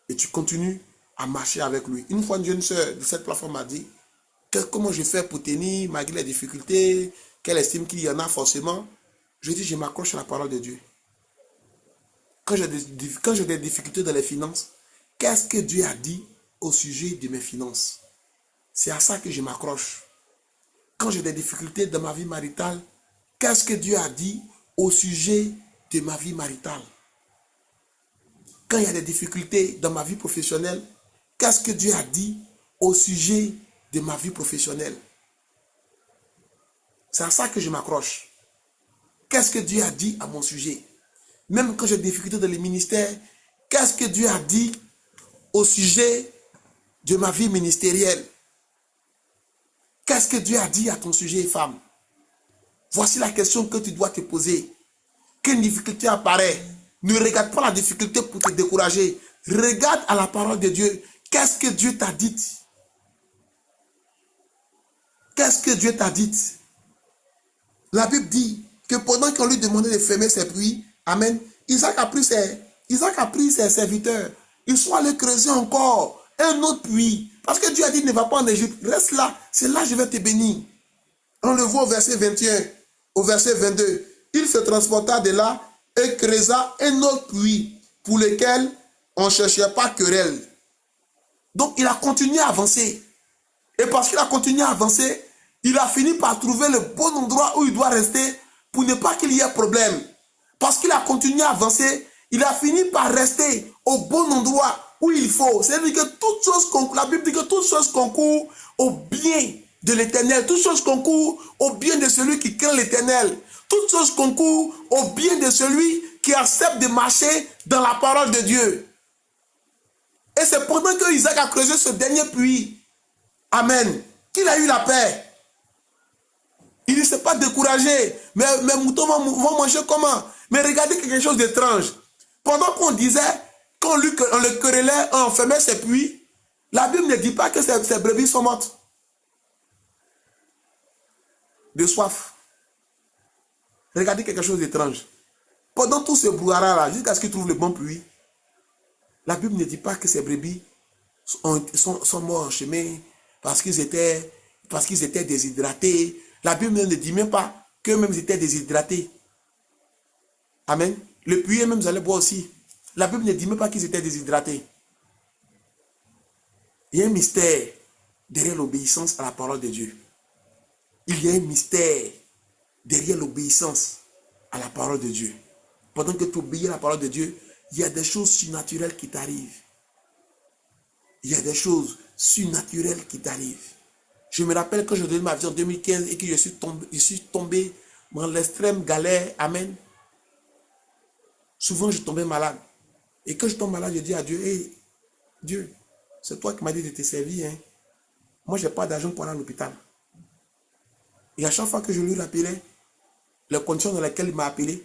Et tu continues à marcher avec lui. Une fois, une jeune sœur de cette plateforme m'a dit comment je fais pour tenir malgré les difficultés, qu'elle estime qu'il y en a forcément. Je dis, je m'accroche à la parole de Dieu. Quand j'ai des difficultés dans les finances, qu'est-ce que Dieu a dit au sujet de mes finances? C'est à ça que je m'accroche. Quand j'ai des difficultés dans ma vie maritale, qu'est-ce que Dieu a dit au sujet de ma vie maritale? Quand il y a des difficultés dans ma vie professionnelle, qu'est-ce que Dieu a dit au sujet de ma vie professionnelle? C'est à ça que je m'accroche. Qu'est-ce que Dieu a dit à mon sujet? Même quand j'ai des difficultés dans les ministères, qu'est-ce que Dieu a dit au sujet de ma vie ministérielle? Qu'est-ce que Dieu a dit à ton sujet, femme? Voici la question que tu dois te poser. Quelle difficulté apparaît? Ne regarde pas la difficulté pour te décourager. Regarde à la parole de Dieu. Qu'est-ce que Dieu t'a dit? Qu'est-ce que Dieu t'a dit? La Bible dit que pendant qu'on lui demandait de fermer ses puits, amen, Isaac a pris ses serviteurs. Ils sont allés creuser encore un autre puits. Parce que Dieu a dit, ne va pas en Égypte, reste là, c'est là que je vais te bénir. On le voit au verset 21, au verset 22. Il se transporta de là et creusa un autre puits pour lequel on ne cherchait pas querelle. Donc il a continué à avancer. Et parce qu'il a continué à avancer, il a fini par trouver le bon endroit où il doit rester pour ne pas qu'il y ait problème. Parce qu'il a continué à avancer, il a fini par rester au bon endroit où il faut. C'est-à-dire que toutes choses concourent, la Bible dit que toutes choses concourent au bien de l'Éternel. Toutes choses concourent au bien de celui qui craint l'Éternel. Toutes choses concourent au bien de celui qui accepte de marcher dans la parole de Dieu. Et c'est pendant que Isaac a creusé ce dernier puits, amen, qu'il a eu la paix. Il ne s'est pas découragé. Mais mes moutons vont manger comment? Mais regardez quelque chose d'étrange. Pendant qu'on disait, on le querellait, on fermait ses puits, la Bible ne dit pas que ces brebis sont mortes de soif. Regardez quelque chose d'étrange. Pendant tout ce brouhaha-là, jusqu'à ce qu'ils trouvent le bon puits, la Bible ne dit pas que ces brebis sont morts en chemin parce qu'ils étaient déshydratés. La Bible ne dit même pas qu'eux-mêmes étaient déshydratés. Amen. Le puits même, vous allez boire aussi. La Bible ne dit même pas qu'ils étaient déshydratés. Il y a un mystère derrière l'obéissance à la parole de Dieu. Il y a un mystère derrière l'obéissance à la parole de Dieu. Pendant que tu obéis à la parole de Dieu, il y a des choses surnaturelles qui t'arrivent. Il y a des choses surnaturelles qui t'arrivent. Je me rappelle quand je donnais ma vie en 2015 et que je suis tombé dans l'extrême galère. Amen. Souvent, je tombais malade. Et quand je tombe malade, je dis à Dieu, hey, Dieu, c'est toi qui m'as dit de te servir. Hein. Moi, je n'ai pas d'argent pour aller à l'hôpital. Et à chaque fois que je lui rappelais les conditions dans lesquelles il m'a appelé,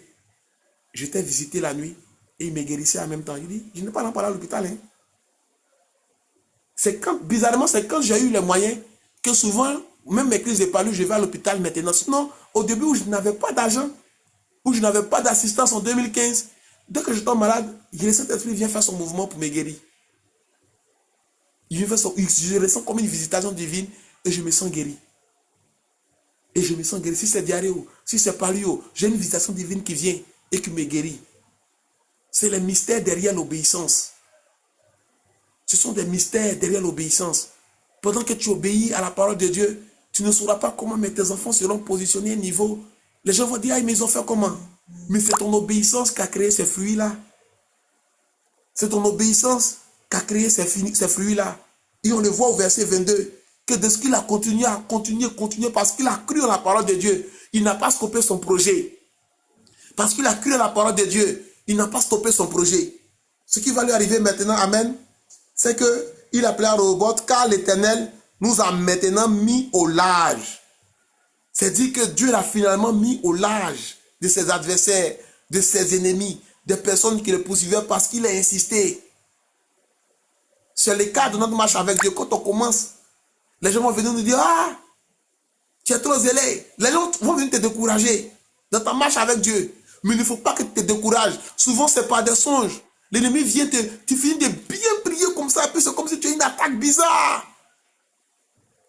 j'étais visité la nuit et il me guérissait en même temps. Il dit, je n'ai pas d'argent pour aller à l'hôpital. Hein. Bizarrement, c'est quand j'ai eu les moyens que souvent, même mes crises de palu, je vais à l'hôpital maintenant. Sinon, au début où je n'avais pas d'argent, où je n'avais pas d'assistance en 2015, dès que je tombe malade, le Saint-Esprit vient faire son mouvement pour me guérir. Je ressens comme une visitation divine et je me sens guéri. Et je me sens guéri. Si c'est diarrhée, si c'est palio, j'ai une visitation divine qui vient et qui me guérit. C'est les mystères derrière l'obéissance. Ce sont des mystères derrière l'obéissance. Pendant que tu obéis à la parole de Dieu, tu ne sauras pas comment, mais tes enfants seront positionnés à un niveau. Les gens vont dire, ah, mais ils ont fait comment? Mais c'est ton obéissance qui a créé ces fruits-là. C'est ton obéissance qui a créé ces fruits-là. Et on le voit au verset 22, que de ce qu'il a continué à continuer, parce qu'il a cru en la parole de Dieu, il n'a pas stoppé son projet. Parce qu'il a cru en la parole de Dieu, il n'a pas stoppé son projet. Ce qui va lui arriver maintenant, amen, c'est qu'il appelait à Rehoboth, car l'Éternel nous a maintenant mis au large. C'est-à-dire que Dieu l'a finalement mis au large de ses adversaires, de ses ennemis, des personnes qui le poursuivaient parce qu'il a insisté. C'est le cas de notre marche avec Dieu. Quand on commence, les gens vont venir nous dire, ah, tu es trop zélé. Les gens vont venir te décourager dans ta marche avec Dieu. Mais il ne faut pas que tu te décourages. Souvent, c'est pas des songes. L'ennemi vient tu finis de bien prier comme ça, et puis c'est comme si tu as une attaque bizarre.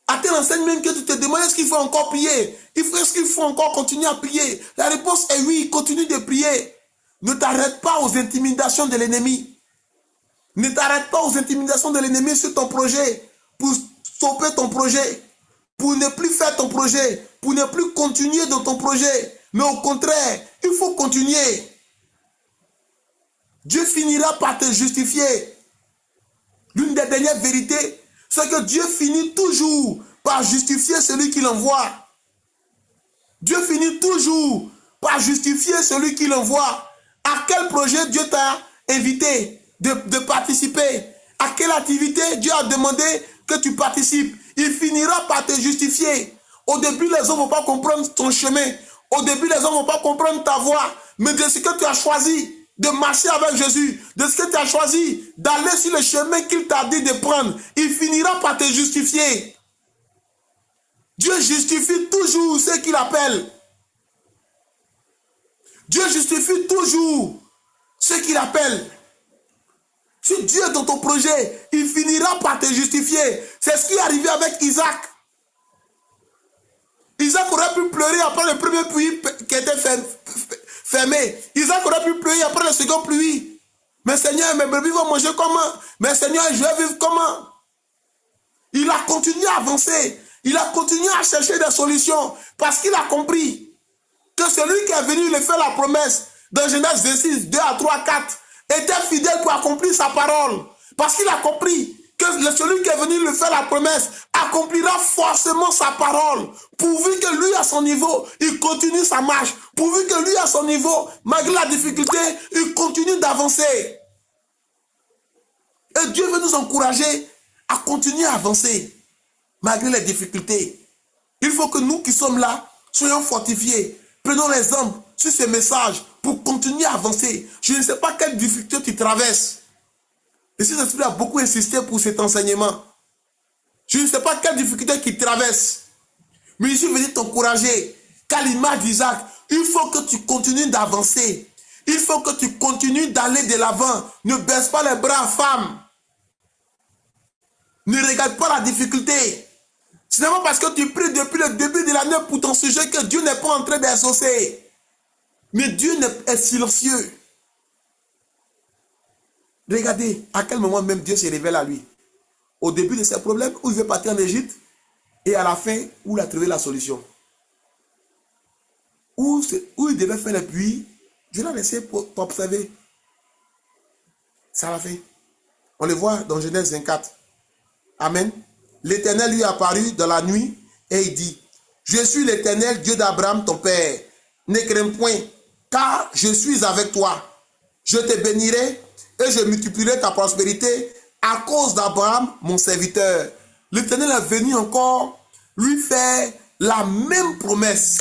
À tel enseigne même que tu te demandes est-ce qu'il faut encore prier? Est-ce qu'il faut encore continuer à prier? La réponse est oui, continue de prier. Ne t'arrête pas aux intimidations de l'ennemi. Ne t'arrête pas aux intimidations de l'ennemi sur ton projet, pour stopper ton projet, pour ne plus faire ton projet, pour ne plus continuer dans ton projet. Mais au contraire, il faut continuer. Dieu finira par te justifier. L'une des dernières vérités, c'est que Dieu finit toujours par justifier celui qui l'envoie. Dieu finit toujours par justifier celui qui l'envoie. À quel projet Dieu t'a invité de participer? À quelle activité Dieu a demandé que tu participes? Il finira par te justifier. Au début, les hommes ne vont pas comprendre ton chemin. Au début, les hommes ne vont pas comprendre ta voie. Mais de ce que tu as choisi de marcher avec Jésus, de ce que tu as choisi d'aller sur le chemin qu'il t'a dit de prendre, il finira par te justifier. Dieu justifie toujours ceux qu'il appelle. Dieu justifie toujours ceux qu'il appelle. Si Dieu est dans ton projet, il finira par te justifier. C'est ce qui est arrivé avec Isaac. Isaac aurait pu pleurer après le premier puits qui était fermé. Isaac aurait pu pleurer après le second puits. Mais Seigneur, mes brebis vont manger comment? Mais Seigneur, je vais vivre comment? Il a continué à avancer. Il a continué à chercher des solutions. Parce qu'il a compris que celui qui est venu lui faire la promesse dans Genèse 26, 2 à 3, 4 était fidèle pour accomplir sa parole. Parce qu'il a compris que celui qui est venu lui faire la promesse accomplira forcément sa parole. Pourvu que lui, à son niveau, il continue sa marche. Pourvu que lui, à son niveau, malgré la difficulté, il continue d'avancer. Et Dieu veut nous encourager à continuer à avancer, malgré les difficultés. Il faut que nous qui sommes là, soyons fortifiés. Prenons l'exemple sur ce message pour continuer à avancer. Je ne sais pas quelle difficulté tu traverses. Le Saint-Esprit a beaucoup insisté pour cet enseignement. Je ne sais pas quelle difficulté tu traverses. Mais je suis venu t'encourager. Qu'à l'image d'Isaac, il faut que tu continues d'avancer. Il faut que tu continues d'aller de l'avant. Ne baisse pas les bras, femme. Ne regarde pas la difficulté. Ce n'est pas parce que tu pries depuis le début de l'année pour ton sujet que Dieu n'est pas en train d'exaucer. Mais Dieu est silencieux. Regardez à quel moment même Dieu se révèle à lui. Au début de ses problèmes, où il veut partir en Égypte, et à la fin, où il a trouvé la solution. Où il devait faire le puits, Dieu l'a laissé pour observer. Ça l'a fait. On le voit dans Genèse 24. Amen. L'Éternel lui est apparu dans la nuit et il dit, je suis l'Éternel, Dieu d'Abraham, ton père. Ne crains point, car je suis avec toi. Je te bénirai et je multiplierai ta prospérité à cause d'Abraham, mon serviteur. L'Éternel est venu encore lui faire la même promesse.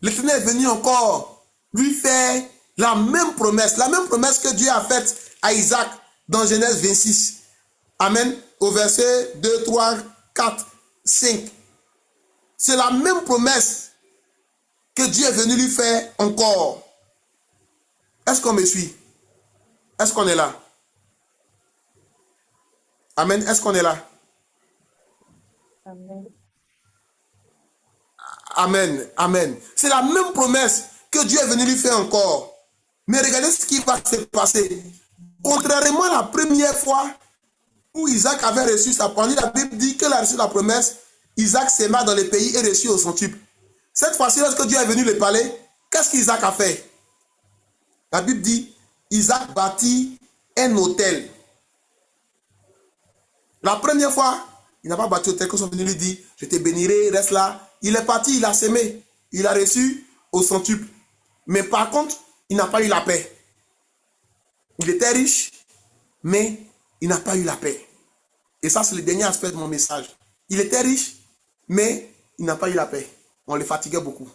L'Éternel est venu encore lui faire la même promesse que Dieu a faite à Isaac dans Genèse 26. Amen. Au verset 2, 3, 4, 5. C'est la même promesse que Dieu est venu lui faire encore. Est-ce qu'on me suit? Est-ce qu'on est là? Amen. Est-ce qu'on est là? Amen. Amen. Amen. C'est la même promesse que Dieu est venu lui faire encore. Mais regardez ce qui va se passer. Contrairement à la première fois où Isaac avait reçu sa promesse, la Bible dit qu'il a reçu la promesse, Isaac s'aima dans le pays et reçut au centuple. Cette fois-ci, lorsque Dieu est venu le parler, qu'est-ce qu'Isaac a fait? La Bible dit, Isaac bâtit un autel. La première fois, il n'a pas bâti autel, quand son venu lui dit, je te bénirai, reste là. Il est parti, il a semé, il a reçu au centuple. Mais par contre, il n'a pas eu la paix. Il était riche, mais il n'a pas eu la paix. Et ça, c'est le dernier aspect de mon message. Il était riche, mais il n'a pas eu la paix. On le fatiguait beaucoup.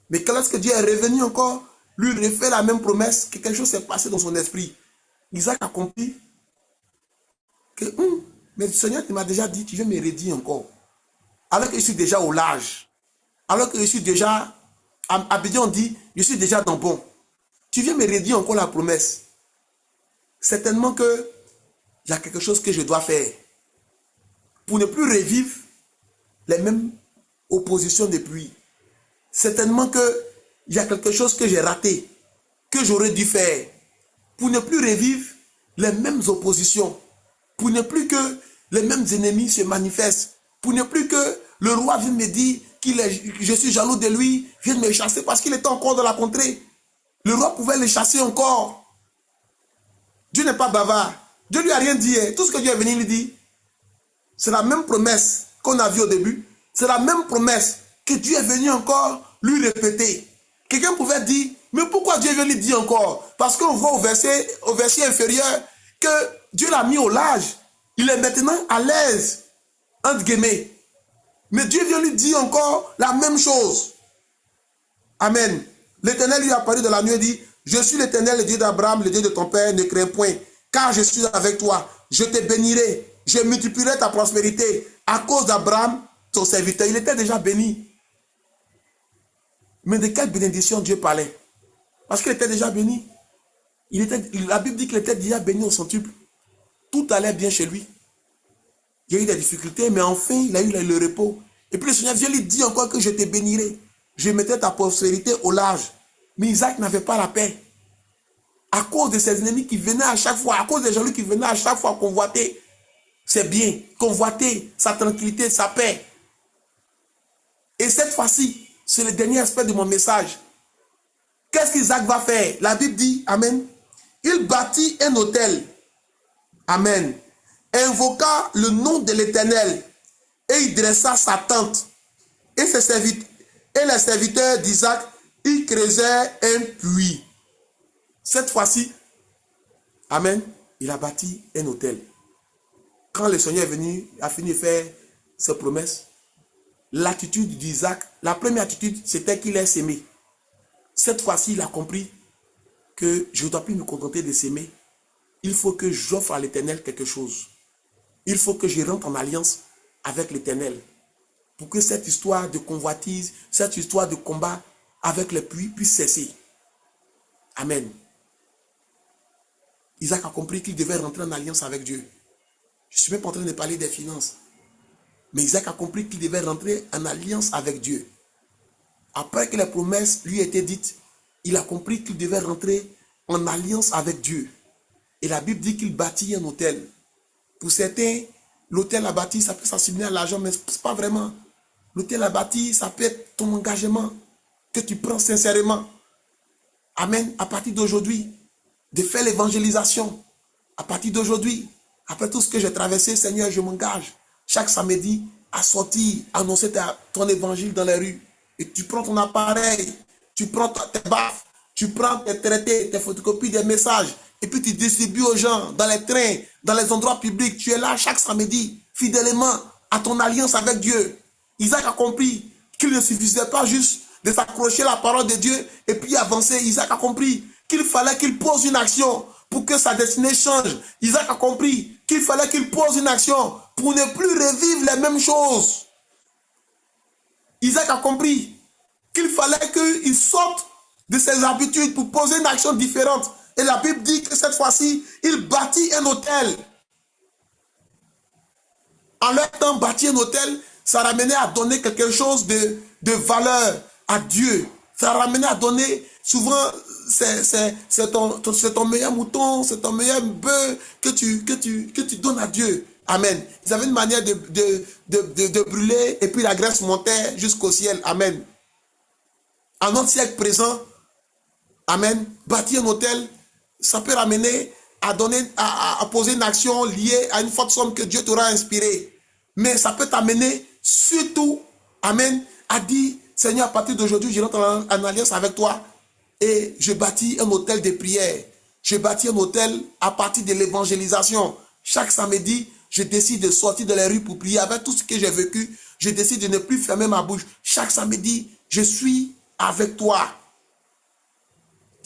Mais quand est-ce que Dieu est revenu encore, lui refait la même promesse, que quelque chose s'est passé dans son esprit. Isaac a compris que, mais le Seigneur, tu m'as déjà dit, tu veux me redire encore. Alors que je suis déjà au large. Alors que je suis déjà, à Abidjan on dit, je suis déjà dans bon. Tu viens me redire encore la promesse. Certainement que il y a quelque chose que je dois faire pour ne plus revivre les mêmes oppositions depuis. Certainement que il y a quelque chose que j'ai raté, que j'aurais dû faire pour ne plus revivre les mêmes oppositions, pour ne plus que les mêmes ennemis se manifestent, pour ne plus que le roi vienne me dire que je suis jaloux de lui, vienne me chasser parce qu'il était encore dans la contrée. Le roi pouvait le chasser encore. Dieu n'est pas bavard. Dieu lui a rien dit. Tout ce que Dieu est venu lui dire, c'est la même promesse qu'on a vue au début. C'est la même promesse que Dieu est venu encore lui répéter. Quelqu'un pouvait dire, mais pourquoi Dieu vient lui dire encore? Parce qu'on voit au verset inférieur que Dieu l'a mis au large. Il est maintenant à l'aise, entre guillemets. Mais Dieu vient lui dire encore la même chose. Amen. L'Éternel lui apparut dans la nuit et dit, je suis l'Éternel, le Dieu d'Abraham, le Dieu de ton père, ne crains point, car je suis avec toi. Je te bénirai, je multiplierai ta prospérité à cause d'Abraham, ton serviteur. Il était déjà béni. Mais de quelle bénédiction Dieu parlait? Parce qu'il était déjà béni. La Bible dit qu'il était déjà béni au centuple. Tout allait bien chez lui. Il y a eu des difficultés, mais enfin, il a eu le repos. Et puis le Seigneur vient lui dire encore que je te bénirai. Je mettrai ta prospérité au large. Mais Isaac n'avait pas la paix. À cause de ses ennemis qui venaient à chaque fois, à cause des jaloux qui venaient à chaque fois convoiter ses biens, convoiter sa tranquillité, sa paix. Et cette fois-ci, c'est le dernier aspect de mon message. Qu'est-ce qu'Isaac va faire? La Bible dit, Amen, il bâtit un autel. Amen. Invoqua le nom de l'Éternel et il dressa sa tente. Et les serviteurs d'Isaac, ils creusaient un puits. Cette fois-ci, Amen, il a bâti un autel. Quand le Seigneur est venu, a fini de faire ses promesses, l'attitude d'Isaac, la première attitude, c'était qu'il est sémé. Cette fois-ci, il a compris que je ne dois plus me contenter de s'aimer. Il faut que j'offre à l'Éternel quelque chose. Il faut que je rentre en alliance avec l'Éternel pour que cette histoire de convoitise, cette histoire de combat avec les puits puisse cesser. Amen. Isaac a compris qu'il devait rentrer en alliance avec Dieu. Je ne suis même pas en train de parler des finances. Mais Isaac a compris qu'il devait rentrer en alliance avec Dieu. Après que les promesses lui étaient dites, il a compris qu'il devait rentrer en alliance avec Dieu. Et la Bible dit qu'il bâtit un autel. Pour certains, l'autel à bâti, ça peut s'assimiler à l'argent, mais ce n'est pas vraiment. L'autel à bâti, ça peut être ton engagement que tu prends sincèrement. Amen. À partir d'aujourd'hui, de faire l'évangélisation. À partir d'aujourd'hui, après tout ce que j'ai traversé, Seigneur, je m'engage chaque samedi à sortir, à annoncer ton évangile dans les rues. Et tu prends ton appareil, tu prends tes baffes, tu prends tes traités, tes photocopies des messages, et puis tu distribues aux gens dans les trains, dans les endroits publics. Tu es là chaque samedi, fidèlement à ton alliance avec Dieu. Isaac a compris qu'il ne suffisait pas juste de s'accrocher à la parole de Dieu et puis avancer. Isaac a compris qu'il fallait qu'il pose une action pour que sa destinée change. Isaac a compris qu'il fallait qu'il pose une action pour ne plus revivre les mêmes choses. Isaac a compris qu'il fallait qu'il sorte de ses habitudes pour poser une action différente. Et la Bible dit que cette fois-ci, il bâtit un autel. En leur temps, bâtir un hôtel, ça ramenait à donner quelque chose de valeur à Dieu. Ça ramenait à donner, souvent, c'est ton meilleur mouton, c'est ton meilleur bœuf que tu donnes à Dieu. Amen. Ils avaient une manière de brûler et puis la graisse montait jusqu'au ciel. Amen. En notre siècle présent, amen, bâtir un hôtel, ça peut ramener à donner, à poser une action liée à une forte somme que Dieu t'aura inspirée. Mais ça peut t'amener surtout, amen, à dire, Seigneur, à partir d'aujourd'hui, je rentre en alliance avec toi et je bâtis un hôtel de prière. Je bâtis un hôtel à partir de l'évangélisation. Chaque samedi, je décide de sortir de les rues pour prier. Avec tout ce que j'ai vécu, je décide de ne plus fermer ma bouche. Chaque samedi, je suis avec toi.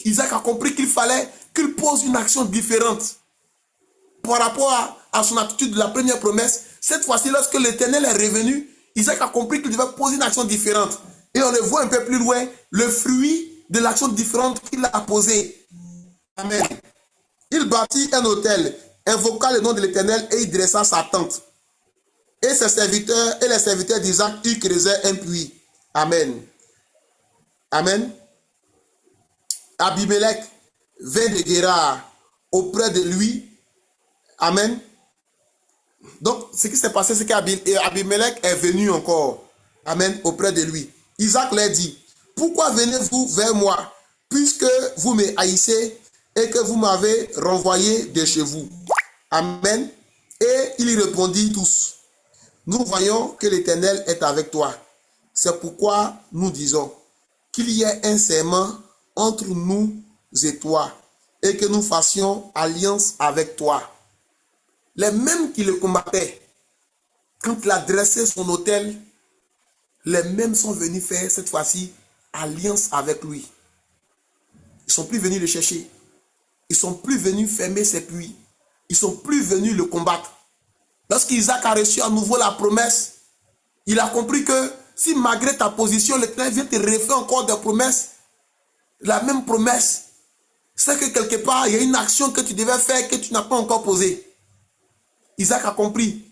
Isaac a compris qu'il fallait qu'il pose une action différente par rapport à son attitude de la première promesse. Cette fois-ci, lorsque l'Éternel est revenu, Isaac a compris qu'il devait poser une action différente. Et on le voit un peu plus loin, le fruit de l'action différente qu'il a posée. Amen. Il bâtit un autel, invoqua le nom de l'Éternel et il dressa sa tente. Et ses serviteurs et les serviteurs d'Isaac y creusaient un puits. Amen. Amen. Abimelech vint de Guérard auprès de lui. Amen. Donc, ce qui s'est passé, c'est qu'Abimelech est venu encore. Amen. Auprès de lui. Isaac leur dit, pourquoi venez-vous vers moi, puisque vous me haïssez et que vous m'avez renvoyé de chez vous? Amen. Et il répondit tous, nous voyons que l'Éternel est avec toi. C'est pourquoi nous disons qu'il y ait un serment entre nous et toi, et que nous fassions alliance avec toi. Les mêmes qui le combattaient, quand il a dressé son autel, les mêmes sont venus faire cette fois-ci alliance avec lui. Ils ne sont plus venus le chercher. Ils ne sont plus venus fermer ses puits. Ils ne sont plus venus le combattre. Lorsqu'Isaac a reçu à nouveau la promesse, il a compris que si malgré ta position, l'Éternel vient te refaire encore des promesses, la même promesse, c'est que quelque part, il y a une action que tu devais faire que tu n'as pas encore posée. Isaac a compris.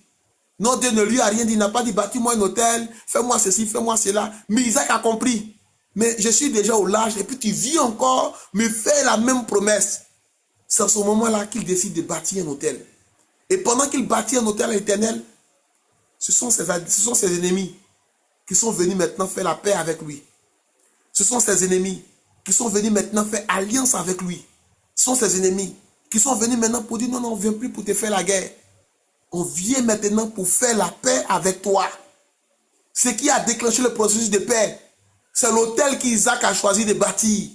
Non, Dieu ne lui a rien dit. Il n'a pas dit, bâtis-moi un hôtel, fais-moi ceci, fais-moi cela. Mais Isaac a compris. Mais je suis déjà au large et puis tu viens encore me faire la même promesse. C'est à ce moment-là qu'il décide de bâtir un hôtel. Et pendant qu'il bâtit un hôtel à l'Éternel, ce sont ses ennemis qui sont venus maintenant faire la paix avec lui. Ce sont ses ennemis qui sont venus maintenant faire alliance avec lui. Ce sont ses ennemis qui sont venus maintenant pour dire, non, non, on ne vient plus pour te faire la guerre. On vient maintenant pour faire la paix avec toi. Ce qui a déclenché le processus de paix, c'est l'autel qu'Isaac a choisi de bâtir.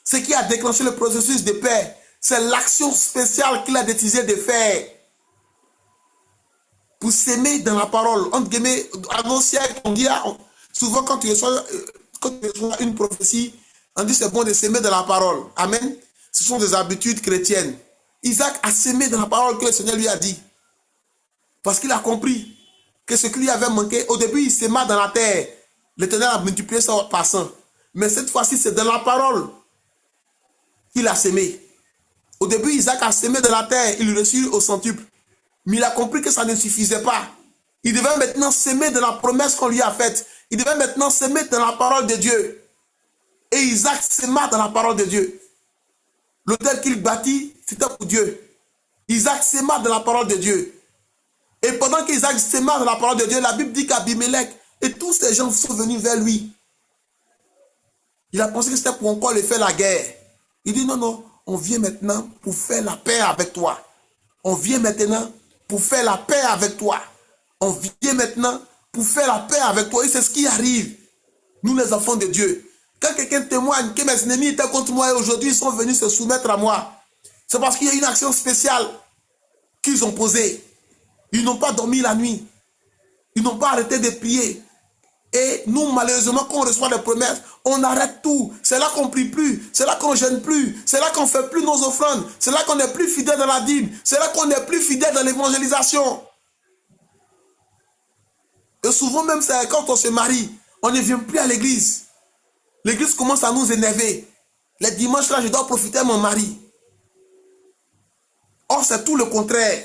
Ce qui a déclenché le processus de paix, c'est l'action spéciale qu'il a décidé de faire. Pour s'aimer dans la parole. Entre guillemets, à nos siècles, on dit, souvent quand tu reçois une prophétie, on dit c'est bon de s'aimer dans la parole. Amen. Ce sont des habitudes chrétiennes. Isaac a s'aimé dans la parole que le Seigneur lui a dit. Parce qu'il a compris que ce qui lui avait manqué, au début il s'aima dans la terre. L'Éternel a multiplié ça par 100. Mais cette fois-ci, c'est dans la parole qu'il a s'aimé. Au début, Isaac a s'aimé dans la terre, il reçut au centuple. Mais il a compris que ça ne suffisait pas. Il devait maintenant s'aimer dans la promesse qu'on lui a faite. Il devait maintenant s'aimer dans la parole de Dieu. Et Isaac s'aima dans la parole de Dieu. L'autel qu'il bâtit, c'était pour Dieu. Isaac s'aima dans la parole de Dieu. Et pendant qu'Isaac s'aima dans la parole de Dieu, la Bible dit qu'Abimelech et tous ces gens sont venus vers lui. Il a pensé que c'était pour encore lui faire la guerre. Il dit non, non, on vient maintenant pour faire la paix avec toi. On vient maintenant pour faire la paix avec toi. On vient maintenant pour faire la paix avec toi. Et c'est ce qui arrive. Nous les enfants de Dieu. Quand quelqu'un témoigne que mes ennemis étaient contre moi et aujourd'hui ils sont venus se soumettre à moi, c'est parce qu'il y a une action spéciale qu'ils ont posée. Ils n'ont pas dormi la nuit. Ils n'ont pas arrêté de prier. Et nous, malheureusement, quand on reçoit des promesses, on arrête tout. C'est là qu'on ne prie plus. C'est là qu'on ne gêne plus. C'est là qu'on ne fait plus nos offrandes. C'est là qu'on n'est plus fidèle dans la dîme. C'est là qu'on n'est plus fidèle dans l'évangélisation. Et souvent même, c'est quand on se marie, on ne vient plus à l'église. L'église commence à nous énerver. Les dimanches, là, je dois profiter de mon mari. Or, c'est tout le contraire.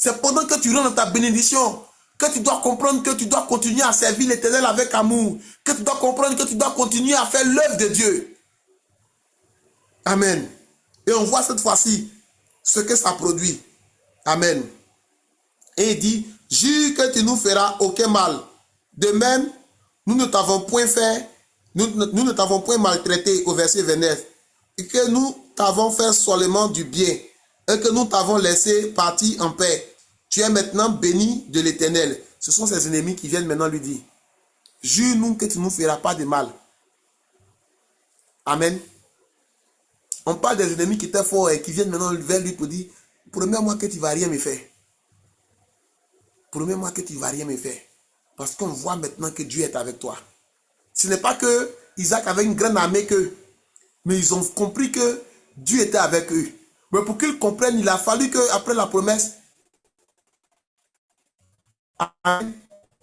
C'est pendant que tu rentres dans ta bénédiction que tu dois comprendre que tu dois continuer à servir l'Éternel avec amour. Que tu dois comprendre que tu dois continuer à faire l'œuvre de Dieu. Amen. Et on voit cette fois-ci ce que ça produit. Amen. Et il dit, jure que tu nous feras aucun mal. De même, nous ne t'avons point fait, nous ne t'avons point maltraité au verset 29. Et que nous t'avons fait seulement du bien. Et que nous t'avons laissé partir en paix. Tu es maintenant béni de l'Éternel. Ce sont ses ennemis qui viennent maintenant lui dire, jure-nous que tu ne nous feras pas de mal. Amen. On parle des ennemis qui étaient forts et qui viennent maintenant vers lui pour dire, promets-moi que tu ne vas rien me faire. Promets-moi que tu ne vas rien me faire. Parce qu'on voit maintenant que Dieu est avec toi. Ce n'est pas que Isaac avait une grande armée qu'eux, mais ils ont compris que Dieu était avec eux. Mais pour qu'ils comprennent, il a fallu qu'après la promesse,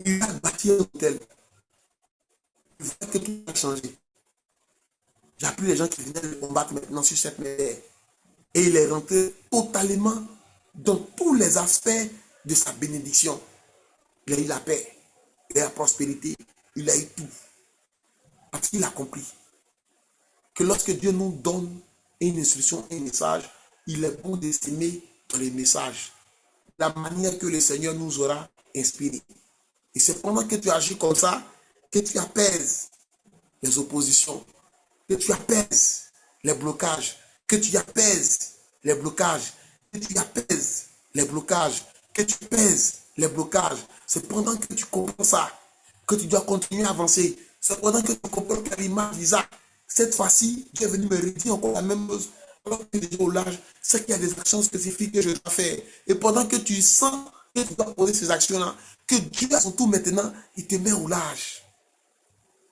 il a bâti un hôtel. Il voit que tout a changé. Il n'y a plus les gens qui venaient le combattre maintenant sur cette mer. Et il est rentré totalement dans tous les aspects de sa bénédiction. Il a eu la paix, il a eu la prospérité, il a eu tout. Parce qu'il a compris que lorsque Dieu nous donne une instruction, un message, il est bon de s'aimer dans les messages. La manière que le Seigneur nous aura inspiré. Et c'est pendant que tu agis comme ça que tu apaises les oppositions, que tu apaises les blocages, que tu apaises les blocages, que tu apaises les blocages, que tu apaises les blocages. C'est pendant que tu comprends ça que tu dois continuer à avancer. C'est pendant que tu comprends qu'à l'image d'Isaac, cette fois-ci, Dieu est venu me redire encore la même chose. Alors que déjà au large, c'est qu'il y a des actions spécifiques que je dois faire. Et pendant que tu sens que tu dois poser ces actions-là, que Dieu à son tour maintenant, il te met au large.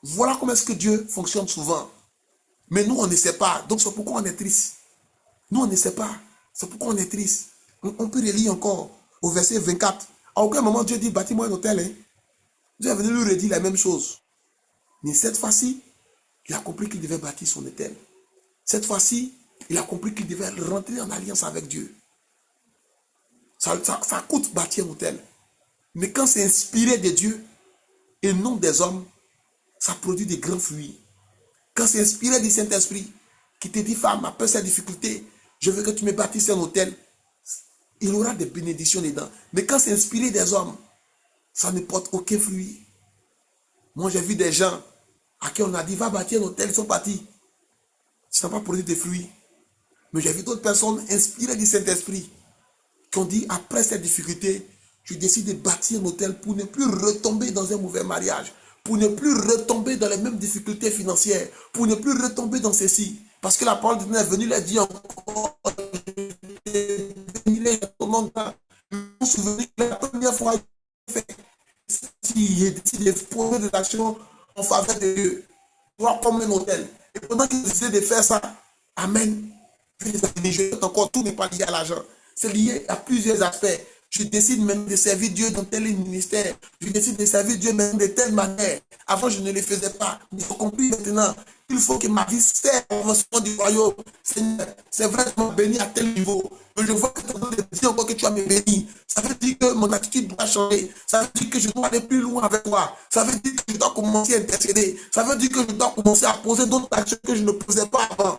Voilà comment est-ce que Dieu fonctionne souvent. Mais nous, on ne sait pas. Donc, c'est pourquoi on est triste. Nous, on ne sait pas. C'est pourquoi on est triste. On peut relire encore au verset 24. À aucun moment, Dieu dit, bâtis-moi un hôtel. Hein. Dieu est venu lui redire la même chose. Mais cette fois-ci, il a compris qu'il devait bâtir son hôtel. Cette fois-ci, il a compris qu'il devait rentrer en alliance avec Dieu. Ça coûte bâtir un hôtel. Mais quand c'est inspiré de Dieu et non des hommes, ça produit des grands fruits. Quand c'est inspiré du Saint-Esprit qui te dit, femme, après cette difficulté, je veux que tu me bâtisses un hôtel, il aura des bénédictions dedans. Mais quand c'est inspiré des hommes, ça ne porte aucun fruit. Moi, j'ai vu des gens à qui on a dit, va bâtir un hôtel, ils sont partis. Ça n'a pas produit des fruits. Mais j'ai vu d'autres personnes inspirées du Saint-Esprit qui ont dit, après cette difficulté, je décide de bâtir un hôtel pour ne plus retomber dans un mauvais mariage, pour ne plus retomber dans les mêmes difficultés financières, pour ne plus retomber dans ceci. Parce que la parole de Dieu est venue leur dire encore, il est au monde là. Je me souviens que la première fois, il décide de poser des actions en faveur de Dieu, voir comme un hôtel. Et pendant qu'il décide de faire ça, amen. Je encore, tout n'est pas lié à l'argent. C'est lié à plusieurs aspects. Je décide même de servir Dieu dans tel ministère. Je décide de servir Dieu même de telle manière. Avant, je ne le faisais pas. Mais il faut comprendre maintenant qu'il faut que ma vie serve au avancement du royaume. Seigneur, c'est vraiment béni à tel niveau. Mais je vois que tu as dit encore que tu as me béni. Ça veut dire que mon attitude doit changer. Ça veut dire que je dois aller plus loin avec toi. Ça veut dire que je dois commencer à intercéder. Ça veut dire que je dois commencer à poser d'autres actions que je ne posais pas avant.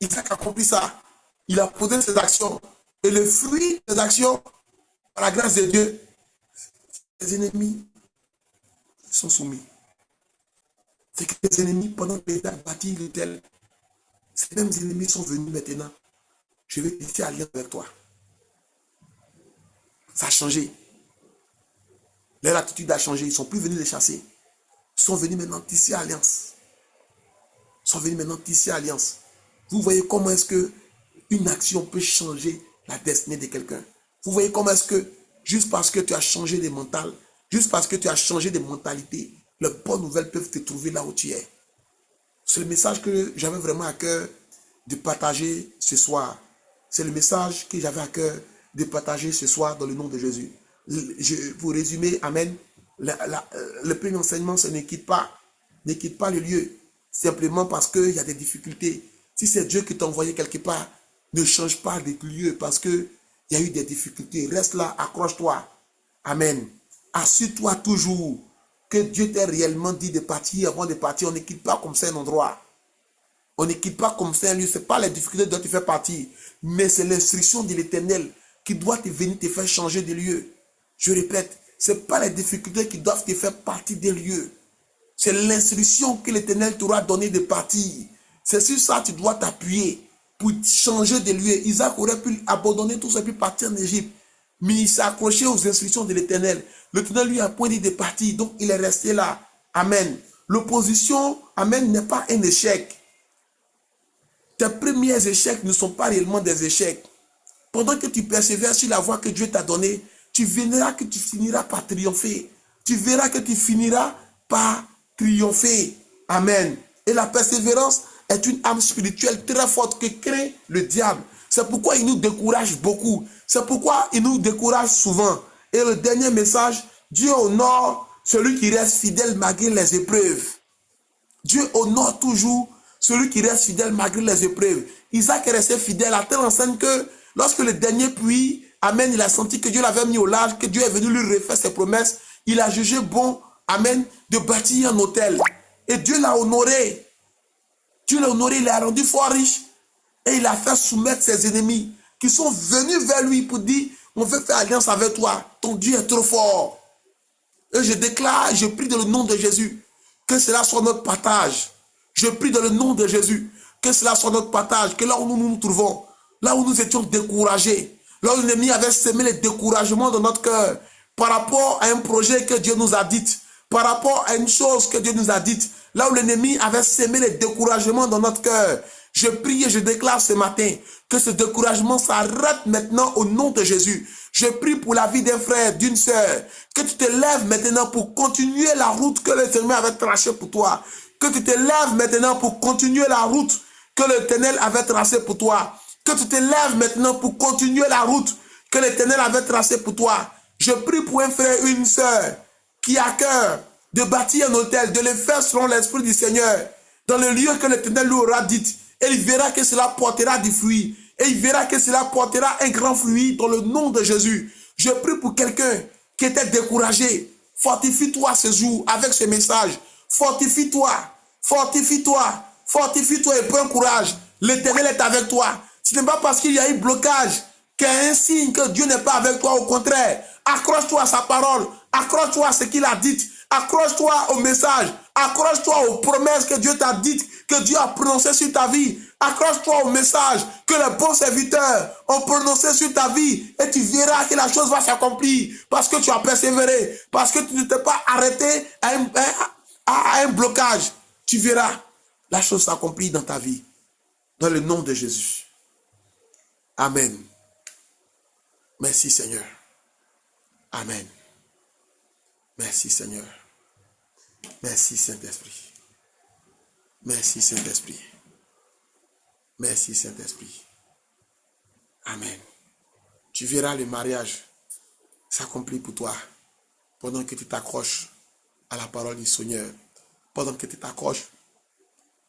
Isaac a accompli ça. Il a posé ses actions. Et le fruit des actions, par la grâce de Dieu, les ennemis sont soumis. C'est que les ennemis, pendant que l'État bâtit l'hôtel, ces mêmes ennemis sont venus maintenant. Je vais tisser alliance avec toi. Ça a changé. Leur attitude a changé. Ils ne sont plus venus les chasser. Ils sont venus maintenant tisser alliance. Ils sont venus maintenant tisser alliance. Vous voyez comment est-ce que une action peut changer la destinée de quelqu'un. Vous voyez comment est-ce que, juste parce que tu as changé de mental, juste parce que tu as changé de mentalité, les bonnes nouvelles peuvent te trouver là où tu es. C'est le message que j'avais vraiment à cœur de partager ce soir. C'est le message que j'avais à cœur de partager ce soir dans le nom de Jésus. Pour résumer, amen, le premier enseignement, c'est ne quitte pas le lieu, simplement parce qu'il y a des difficultés. Si c'est Dieu qui t'a envoyé quelque part, ne change pas de lieu parce que Il y a eu des difficultés. Reste là, accroche-toi. Amen. Assure-toi toujours que Dieu t'a réellement dit de partir. Avant de partir, on ne quitte pas comme ça un endroit. On ne quitte pas comme ça un lieu. Ce n'est pas les difficultés dont tu fais partie, mais c'est l'instruction de l'Éternel qui doit te venir te faire changer de lieu. Je répète, ce n'est pas les difficultés qui doivent te faire partie des lieux. C'est l'instruction que l'Éternel t'aura donnée de partir. C'est sur ça que tu dois t'appuyer pour changer de lieu. Isaac aurait pu abandonner tout ça et puis partir en Égypte. Mais il s'est accroché aux instructions de l'Éternel. L'Éternel lui a point dit de partir, donc il est resté là. Amen. L'opposition, amen, n'est pas un échec. Tes premiers échecs ne sont pas réellement des échecs. Pendant que tu persévères sur la voie que Dieu t'a donnée, tu verras que tu finiras par triompher. Tu verras que tu finiras par triompher. Amen. Et la persévérance est une âme spirituelle très forte que crée le diable. C'est pourquoi il nous décourage beaucoup. C'est pourquoi il nous décourage souvent. Et le dernier message, Dieu honore celui qui reste fidèle malgré les épreuves. Dieu honore toujours celui qui reste fidèle malgré les épreuves. Isaac est resté fidèle à telle enseigne que lorsque le dernier puits, amen, il a senti que Dieu l'avait mis au large, que Dieu est venu lui refaire ses promesses, il a jugé bon, amen, de bâtir un hôtel. Et Dieu l'a honoré. Dieu l'a honoré, il l'a rendu fort riche. Et il a fait soumettre ses ennemis qui sont venus vers lui pour dire, on veut faire alliance avec toi. Ton Dieu est trop fort. Et je déclare, je prie dans le nom de Jésus, que cela soit notre partage. Je prie dans le nom de Jésus, que cela soit notre partage, que là où nous nous trouvons, là où nous étions découragés, là où l'ennemi avait semé le découragement dans notre cœur, par rapport à un projet que Dieu nous a dit, par rapport à une chose que Dieu nous a dite, là où l'ennemi avait semé le découragement dans notre cœur, je prie et je déclare ce matin que ce découragement s'arrête maintenant au nom de Jésus. Je prie pour la vie d'un frère, d'une sœur, que tu te lèves maintenant pour continuer la route que l'Éternel avait tracée pour toi. Que tu te lèves maintenant pour continuer la route que l'Éternel avait tracée pour toi. Que tu te lèves maintenant pour continuer la route que l'Éternel avait tracée pour toi. Je prie pour un frère, une sœur qui a cœur de bâtir un hôtel, de le faire selon l'Esprit du Seigneur, dans le lieu que l'Éternel lui aura dit. Et il verra que cela portera du fruit. Et il verra que cela portera un grand fruit dans le nom de Jésus. Je prie pour quelqu'un qui était découragé. Fortifie-toi ce jour avec ce message. Fortifie-toi, fortifie-toi, fortifie-toi et prends courage. L'Éternel est avec toi. Ce n'est pas parce qu'il y a eu blocage qu'il y a un signe que Dieu n'est pas avec toi. Au contraire, accroche-toi à sa parole. Accroche-toi à ce qu'il a dit. Accroche-toi au message. Accroche-toi aux promesses que Dieu t'a dites, que Dieu a prononcées sur ta vie. Accroche-toi au message que les bons serviteurs ont prononcé sur ta vie. Et tu verras que la chose va s'accomplir parce que tu as persévéré. Parce que tu ne t'es pas arrêté à un blocage. Tu verras la chose s'accomplir dans ta vie. Dans le nom de Jésus. Amen. Merci Seigneur. Amen. Merci Seigneur. Merci Saint-Esprit. Merci Saint-Esprit. Merci Saint-Esprit. Amen. Tu verras le mariage s'accomplir pour toi pendant que tu t'accroches à la parole du Seigneur. Pendant que tu t'accroches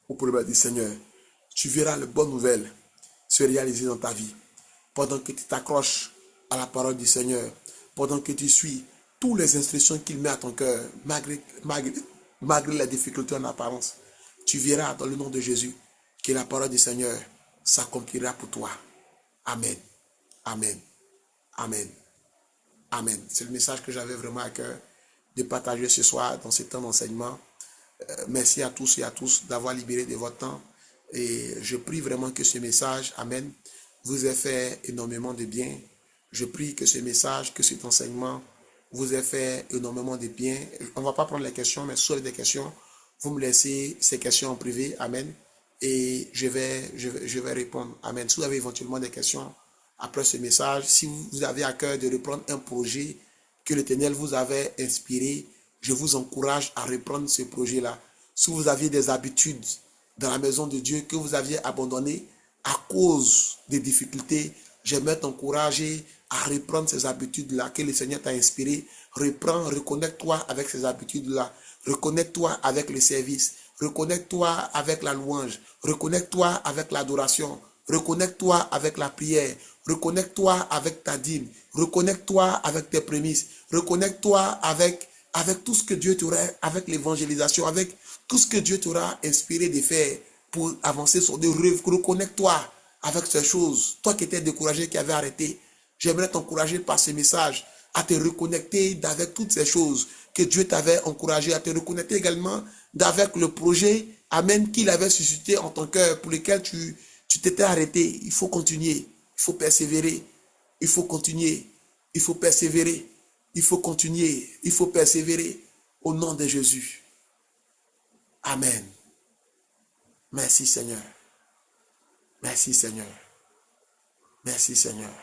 au problème du Seigneur. Tu verras les bonnes nouvelles se réaliser dans ta vie. Pendant que tu t'accroches à la parole du Seigneur. Pendant que tu suis toutes les instructions qu'il met à ton cœur, malgré les difficultés en apparence, tu verras dans le nom de Jésus que la parole du Seigneur s'accomplira pour toi. Amen. Amen. Amen. Amen. C'est le message que j'avais vraiment à cœur de partager ce soir dans ce temps d'enseignement. Merci à tous et à tous d'avoir libéré de votre temps. Et je prie vraiment que ce message, Amen, vous ait fait énormément de bien. Je prie que ce message, que cet enseignement vous ait fait énormément de bien. On ne va pas prendre les questions, mais si vous avez des questions, vous me laissez ces questions en privé. Amen. Et je vais répondre. Amen. Si vous avez éventuellement des questions après ce message, si vous avez à cœur de reprendre un projet que l'Éternel vous avait inspiré, je vous encourage à reprendre ce projet-là. Si vous aviez des habitudes dans la maison de Dieu que vous aviez abandonnées à cause des difficultés, j'aimerais t'encourager à reprendre ces habitudes-là que le Seigneur t'a inspiré. Reprends, reconnecte-toi avec ces habitudes-là. Reconnecte-toi avec le service. Reconnecte-toi avec la louange. Reconnecte-toi avec l'adoration. Reconnecte-toi avec la prière. Reconnecte-toi avec ta dîme. Reconnecte-toi avec tes prémices. Reconnecte-toi avec tout ce que Dieu t'aura, avec l'évangélisation, avec tout ce que Dieu t'aura inspiré de faire pour avancer sur des rêves. Reconnecte-toi avec ces choses. Toi qui étais découragé, qui avait arrêté, j'aimerais t'encourager par ce message à te reconnecter avec toutes ces choses que Dieu t'avait encouragé, à te reconnecter également avec le projet, amen, qu'il avait suscité en ton cœur, pour lequel tu t'étais arrêté. Il faut continuer, il faut persévérer, il faut continuer, il faut persévérer, il faut continuer, il faut persévérer au nom de Jésus. Amen. Merci Seigneur. Merci Seigneur. Merci Seigneur.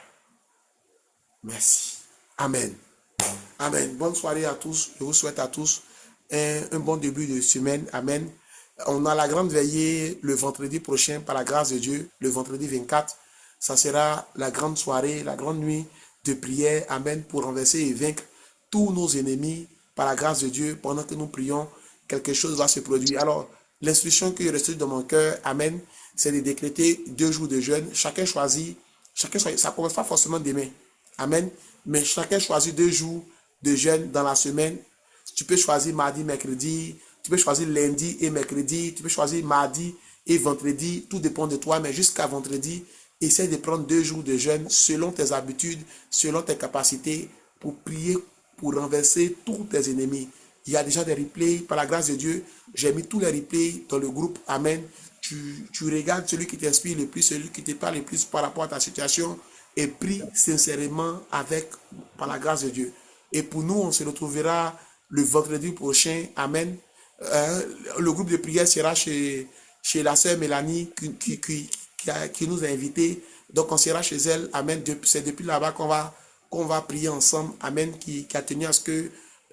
Merci. Amen. Amen. Bonne soirée à tous. Je vous souhaite à tous un bon début de semaine. Amen. On a la grande veillée le vendredi prochain par la grâce de Dieu, le vendredi 24. Ça sera la grande soirée, la grande nuit de prière. Amen. Pour renverser et vaincre tous nos ennemis par la grâce de Dieu. Pendant que nous prions, quelque chose va se produire. Alors, l'instruction que je reçois dans mon cœur, amen, c'est de décréter 2 jours de jeûne. Chacun choisit, ça ne commence pas forcément demain. Amen. Mais chacun choisit 2 jours de jeûne dans la semaine. Tu peux choisir mardi, mercredi. Tu peux choisir lundi et mercredi. Tu peux choisir mardi et vendredi. Tout dépend de toi. Mais jusqu'à vendredi, essaie de prendre 2 jours de jeûne selon tes habitudes, selon tes capacités, pour prier, pour renverser tous tes ennemis. Il y a déjà des replays. Par la grâce de Dieu, j'ai mis tous les replays dans le groupe. Amen. Tu regardes celui qui t'inspire le plus, celui qui te parle le plus par rapport à ta situation, et prie sincèrement par la grâce de Dieu. Et pour nous, on se retrouvera le vendredi prochain. Amen. Le groupe de prière sera chez la sœur Mélanie qui nous a invités. Donc, on sera chez elle. Amen. C'est depuis là-bas qu'on va prier ensemble. Amen. Qui a tenu à ce que,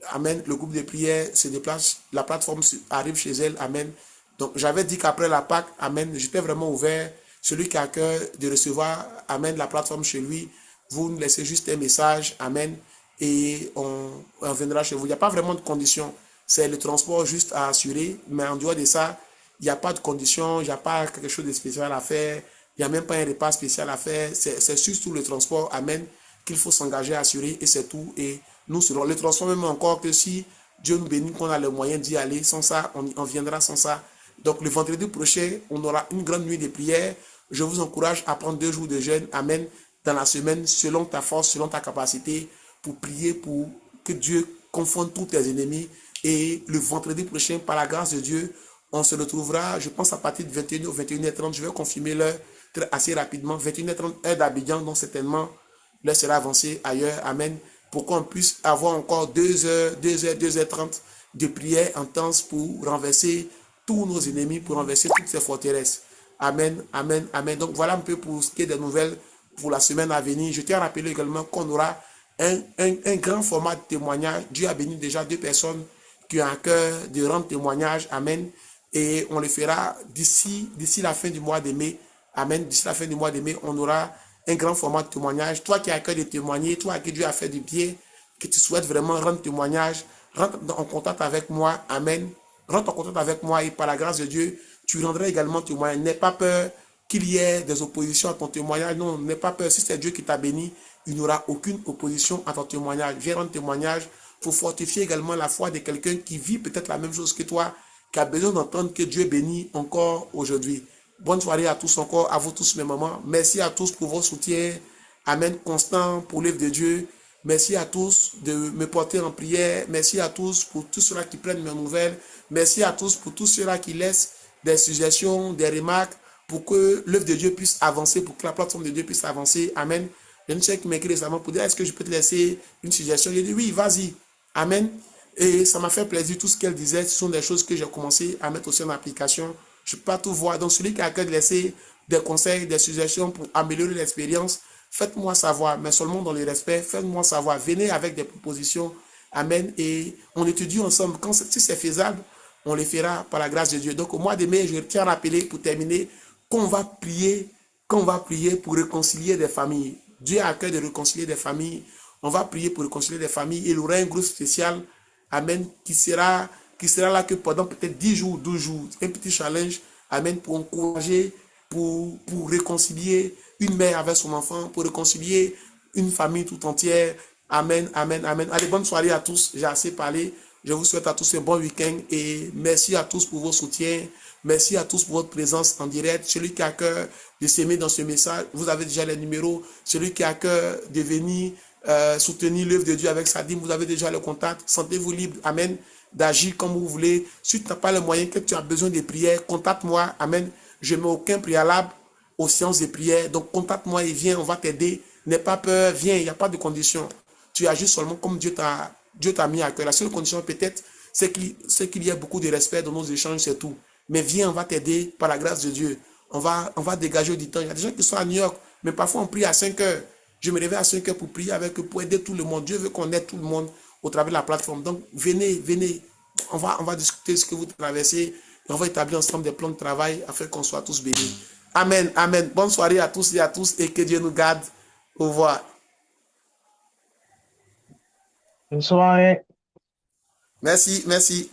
amen, le groupe de prière se déplace. La plateforme arrive chez elle. Amen. Donc, j'avais dit qu'après la Pâque, amen, j'étais vraiment ouvert. Celui qui a cœur de recevoir, amen, la plateforme chez lui, vous nous laissez juste un message, amen, et on viendra chez vous. Il n'y a pas vraiment de conditions. C'est le transport juste à assurer, mais en dehors de ça, il n'y a pas de conditions, il n'y a pas quelque chose de spécial à faire, il n'y a même pas un repas spécial à faire. C'est surtout le transport, amen, qu'il faut s'engager à assurer, et c'est tout. Et nous serons le transport, même encore que si Dieu nous bénit, qu'on a les moyens d'y aller. Sans ça, on viendra sans ça. Donc, le vendredi prochain, on aura une grande nuit de prière. Je vous encourage à prendre 2 jours de jeûne, amen, dans la semaine, selon ta force, selon ta capacité, pour prier pour que Dieu confonde tous tes ennemis. Et le vendredi prochain, par la grâce de Dieu, on se retrouvera, je pense, à partir de 21h ou 21h30. Je vais confirmer l'heure assez rapidement. 21h30, heure d'Abidjan, donc certainement, l'heure sera avancée ailleurs, amen, pour qu'on puisse avoir encore 2h30 de prière intense pour renverser tous nos ennemis, pour renverser toutes ces forteresses. Amen, amen, amen. Donc voilà un peu pour ce qui est des nouvelles pour la semaine à venir. Je tiens à rappeler également qu'on aura un grand format de témoignage. Dieu a béni déjà 2 personnes qui ont à cœur de rendre témoignage. Amen. Et on le fera d'ici la fin du mois de mai. Amen. D'ici la fin du mois de mai, on aura un grand format de témoignage. Toi qui as à cœur de témoigner, toi à qui Dieu a fait du bien, que tu souhaites vraiment rendre témoignage, rentre en contact avec moi. Amen. Rentre en contact avec moi et par la grâce de Dieu, tu rendras également témoignage. N'aie pas peur qu'il y ait des oppositions à ton témoignage. Non, n'aie pas peur. Si c'est Dieu qui t'a béni, il n'y aura aucune opposition à ton témoignage. Viens rendre témoignage pour fortifier également la foi de quelqu'un qui vit peut-être la même chose que toi, qui a besoin d'entendre que Dieu bénit encore aujourd'hui. Bonne soirée à tous encore, à vous tous mes mamans. Merci à tous pour vos soutiens. Amen. Constant pour l'œuvre de Dieu. Merci à tous de me porter en prière. Merci à tous pour tous ceux-là qui prennent mes nouvelles. Merci à tous pour tous ceux-là qui laissent des suggestions, des remarques pour que l'œuvre de Dieu puisse avancer, pour que la plateforme de Dieu puisse avancer. Amen. Il y a une chère qui m'a écrit récemment pour dire, est-ce que je peux te laisser une suggestion? J'ai dit, oui, vas-y. Amen. Et ça m'a fait plaisir. Tout ce qu'elle disait, ce sont des choses que j'ai commencé à mettre aussi en application. Je ne peux pas tout voir. Donc, celui qui a à cœur de laisser des conseils, des suggestions pour améliorer l'expérience, faites-moi savoir, mais seulement dans le respect. Faites-moi savoir. Venez avec des propositions. Amen. Et on étudie ensemble. Si c'est faisable, on les fera par la grâce de Dieu. Donc, au mois de mai, je tiens à rappeler pour terminer qu'on va prier pour réconcilier des familles. Dieu a à cœur de réconcilier des familles. On va prier pour réconcilier des familles. Il y aura un groupe spécial, amen, qui sera là que pendant peut-être 10 jours, 12 jours, un petit challenge, amen, pour encourager pour réconcilier une mère avec son enfant, pour réconcilier une famille tout entière. Amen, amen, amen. Allez, bonne soirée à tous. J'ai assez parlé. Je vous souhaite à tous un bon week-end et merci à tous pour vos soutiens. Merci à tous pour votre présence en direct. Celui qui a cœur de s'aimer dans ce message, vous avez déjà les numéros. Celui qui a cœur de venir soutenir l'œuvre de Dieu avec sa dîme, vous avez déjà le contact. Sentez-vous libre, amen, d'agir comme vous voulez. Si tu n'as pas le moyen, que tu as besoin de prière, contacte-moi, amen. Je ne mets aucun préalable aux séances de prière. Donc, contacte-moi et viens, on va t'aider. N'aie pas peur, viens, il n'y a pas de condition. Tu agis seulement comme Dieu t'a mis à cœur. La seule condition, peut-être, c'est qu'il y ait beaucoup de respect dans nos échanges, c'est tout. Mais viens, on va t'aider par la grâce de Dieu. On va dégager du temps. Il y a des gens qui sont à New York, mais parfois on prie à 5 heures. Je me réveille à 5 heures pour prier avec eux, pour aider tout le monde. Dieu veut qu'on aide tout le monde au travers de la plateforme. Donc, venez. On va discuter ce que vous traversez et on va établir ensemble des plans de travail afin qu'on soit tous bénis. Amen, amen. Bonne soirée à tous et que Dieu nous garde. Au revoir. Bonne soirée. Merci, merci.